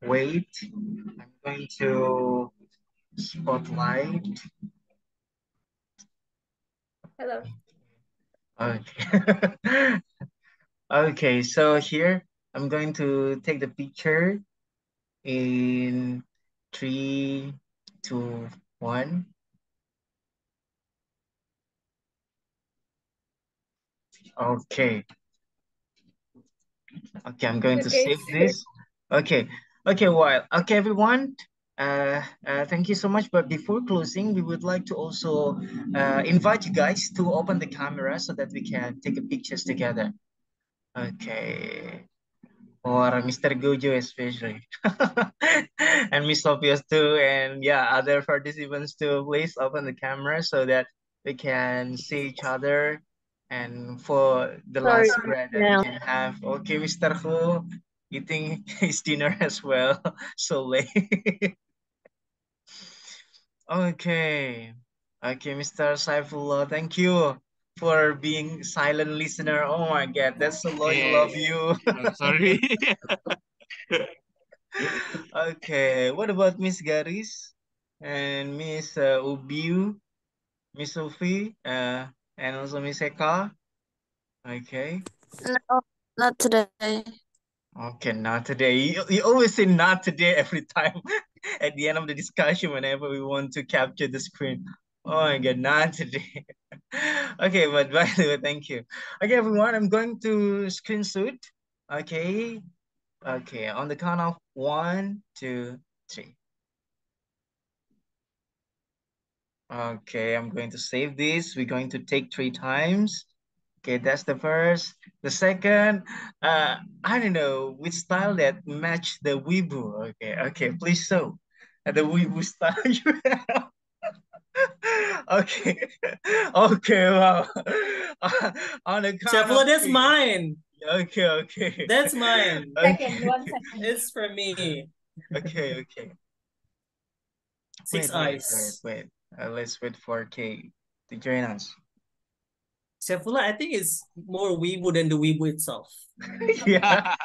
Speaker 2: Wait, I'm going to spotlight.
Speaker 1: Hello.
Speaker 2: Okay. Okay, so here I'm going to take the picture in 3, 2, 1. Okay. Okay, I'm going to
Speaker 1: Okay.
Speaker 2: save this. Okay. Okay, everyone. Thank you so much. But before closing, we would like to also invite you guys to open the camera so that we can take a pictures together. Okay. For Mr. Gojo especially. And Miss Sophia too, and yeah, other participants too. Please open the camera so that we can see each other. And for the
Speaker 13: Sorry,
Speaker 2: last bread that we
Speaker 13: now.
Speaker 2: can have. Okay, Mr. Hu, eating his dinner as well. So late. Okay. Okay, Mr. Saifullah, thank you for being silent listener. Oh my God, that's so loyal of you.
Speaker 10: I'm sorry.
Speaker 2: Okay, what about Miss Garis and Miss Ubiu, Miss Sophie, and also Miss Eka? Okay.
Speaker 12: No, not today.
Speaker 2: Okay, not today. You always say not today every time at the end of the discussion whenever we want to capture the screen. Oh my God, not today. Okay, but by the way, thank you. Okay, everyone, I'm going to screenshot. Okay. Okay, on the count of 1, 2, 3. Okay, I'm going to save this. We're going to take 3 times. Okay, that's the first. The second, I don't know which style that match the Weibo. Okay, please show the Weibo style you have. Okay, okay, wow. On the count
Speaker 9: Chefula,
Speaker 2: of
Speaker 9: that's
Speaker 2: 3.
Speaker 9: mine.
Speaker 2: Okay.
Speaker 9: That's mine.
Speaker 1: Second,
Speaker 2: Okay.
Speaker 1: 1 second.
Speaker 9: It's for me.
Speaker 2: Okay.
Speaker 9: Six eyes.
Speaker 2: Wait. Let's wait for Kay to join us.
Speaker 9: Chefula, I think it's more weebu than the weebu itself.
Speaker 2: Yeah.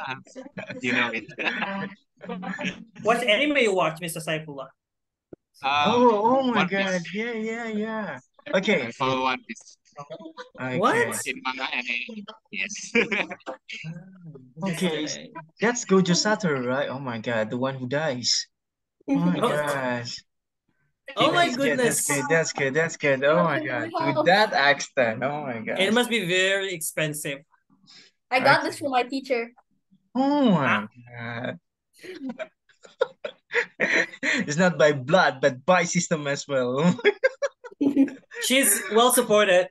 Speaker 10: You know it.
Speaker 9: What anime you watch, Mr. Saifullah?
Speaker 2: Oh my
Speaker 10: One
Speaker 2: God.
Speaker 10: Piece.
Speaker 2: Yeah. Okay.
Speaker 10: I follow One Piece.
Speaker 9: What?
Speaker 2: Okay.
Speaker 10: In manga and anime. Yes.
Speaker 2: Okay. That's Gojo Satoru, right? Oh my God, the one who dies. Oh my gosh.
Speaker 9: Oh my
Speaker 2: That's
Speaker 9: goodness.
Speaker 2: good. Oh my God. With that accent. Oh my gosh.
Speaker 9: It must be very expensive.
Speaker 1: I got this from my teacher.
Speaker 2: Oh my God. It's not by blood, but by system as well.
Speaker 9: She's well supported.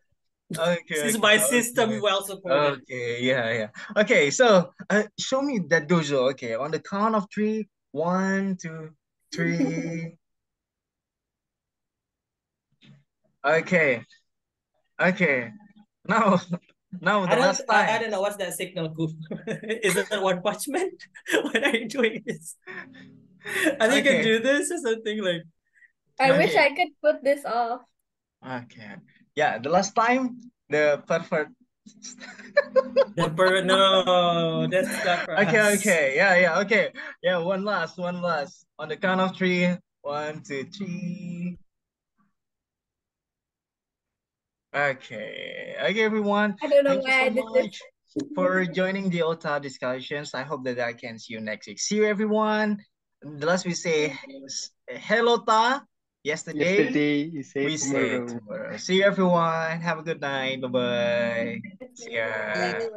Speaker 2: Okay.
Speaker 9: She's by system well supported.
Speaker 2: Okay, yeah. Okay, so show me that dojo. Okay, on the count of 3, 1, 2, 3. Okay. Now the last time.
Speaker 9: I don't know what's that signal. Is it One Punch Man? When are you doing this? I think you can do this or something like.
Speaker 1: I wish I could put this off.
Speaker 2: Okay. Yeah, the last time the perfect.
Speaker 9: No, that's not for us.
Speaker 2: Okay. Yeah. Okay. Yeah, one last. On the count of 3, 1, 2, 3. Okay, everyone.
Speaker 1: I don't know
Speaker 2: Thank you
Speaker 1: why I
Speaker 2: so
Speaker 1: did this.
Speaker 2: much for joining the OTA discussions. I hope that I can see you next week. See you, everyone. The last we say hello, Ta. Yesterday
Speaker 14: you say
Speaker 2: we say
Speaker 14: tomorrow.
Speaker 2: tomorrow. See you, everyone. Have a good night. Bye-bye. See ya.
Speaker 1: Bye.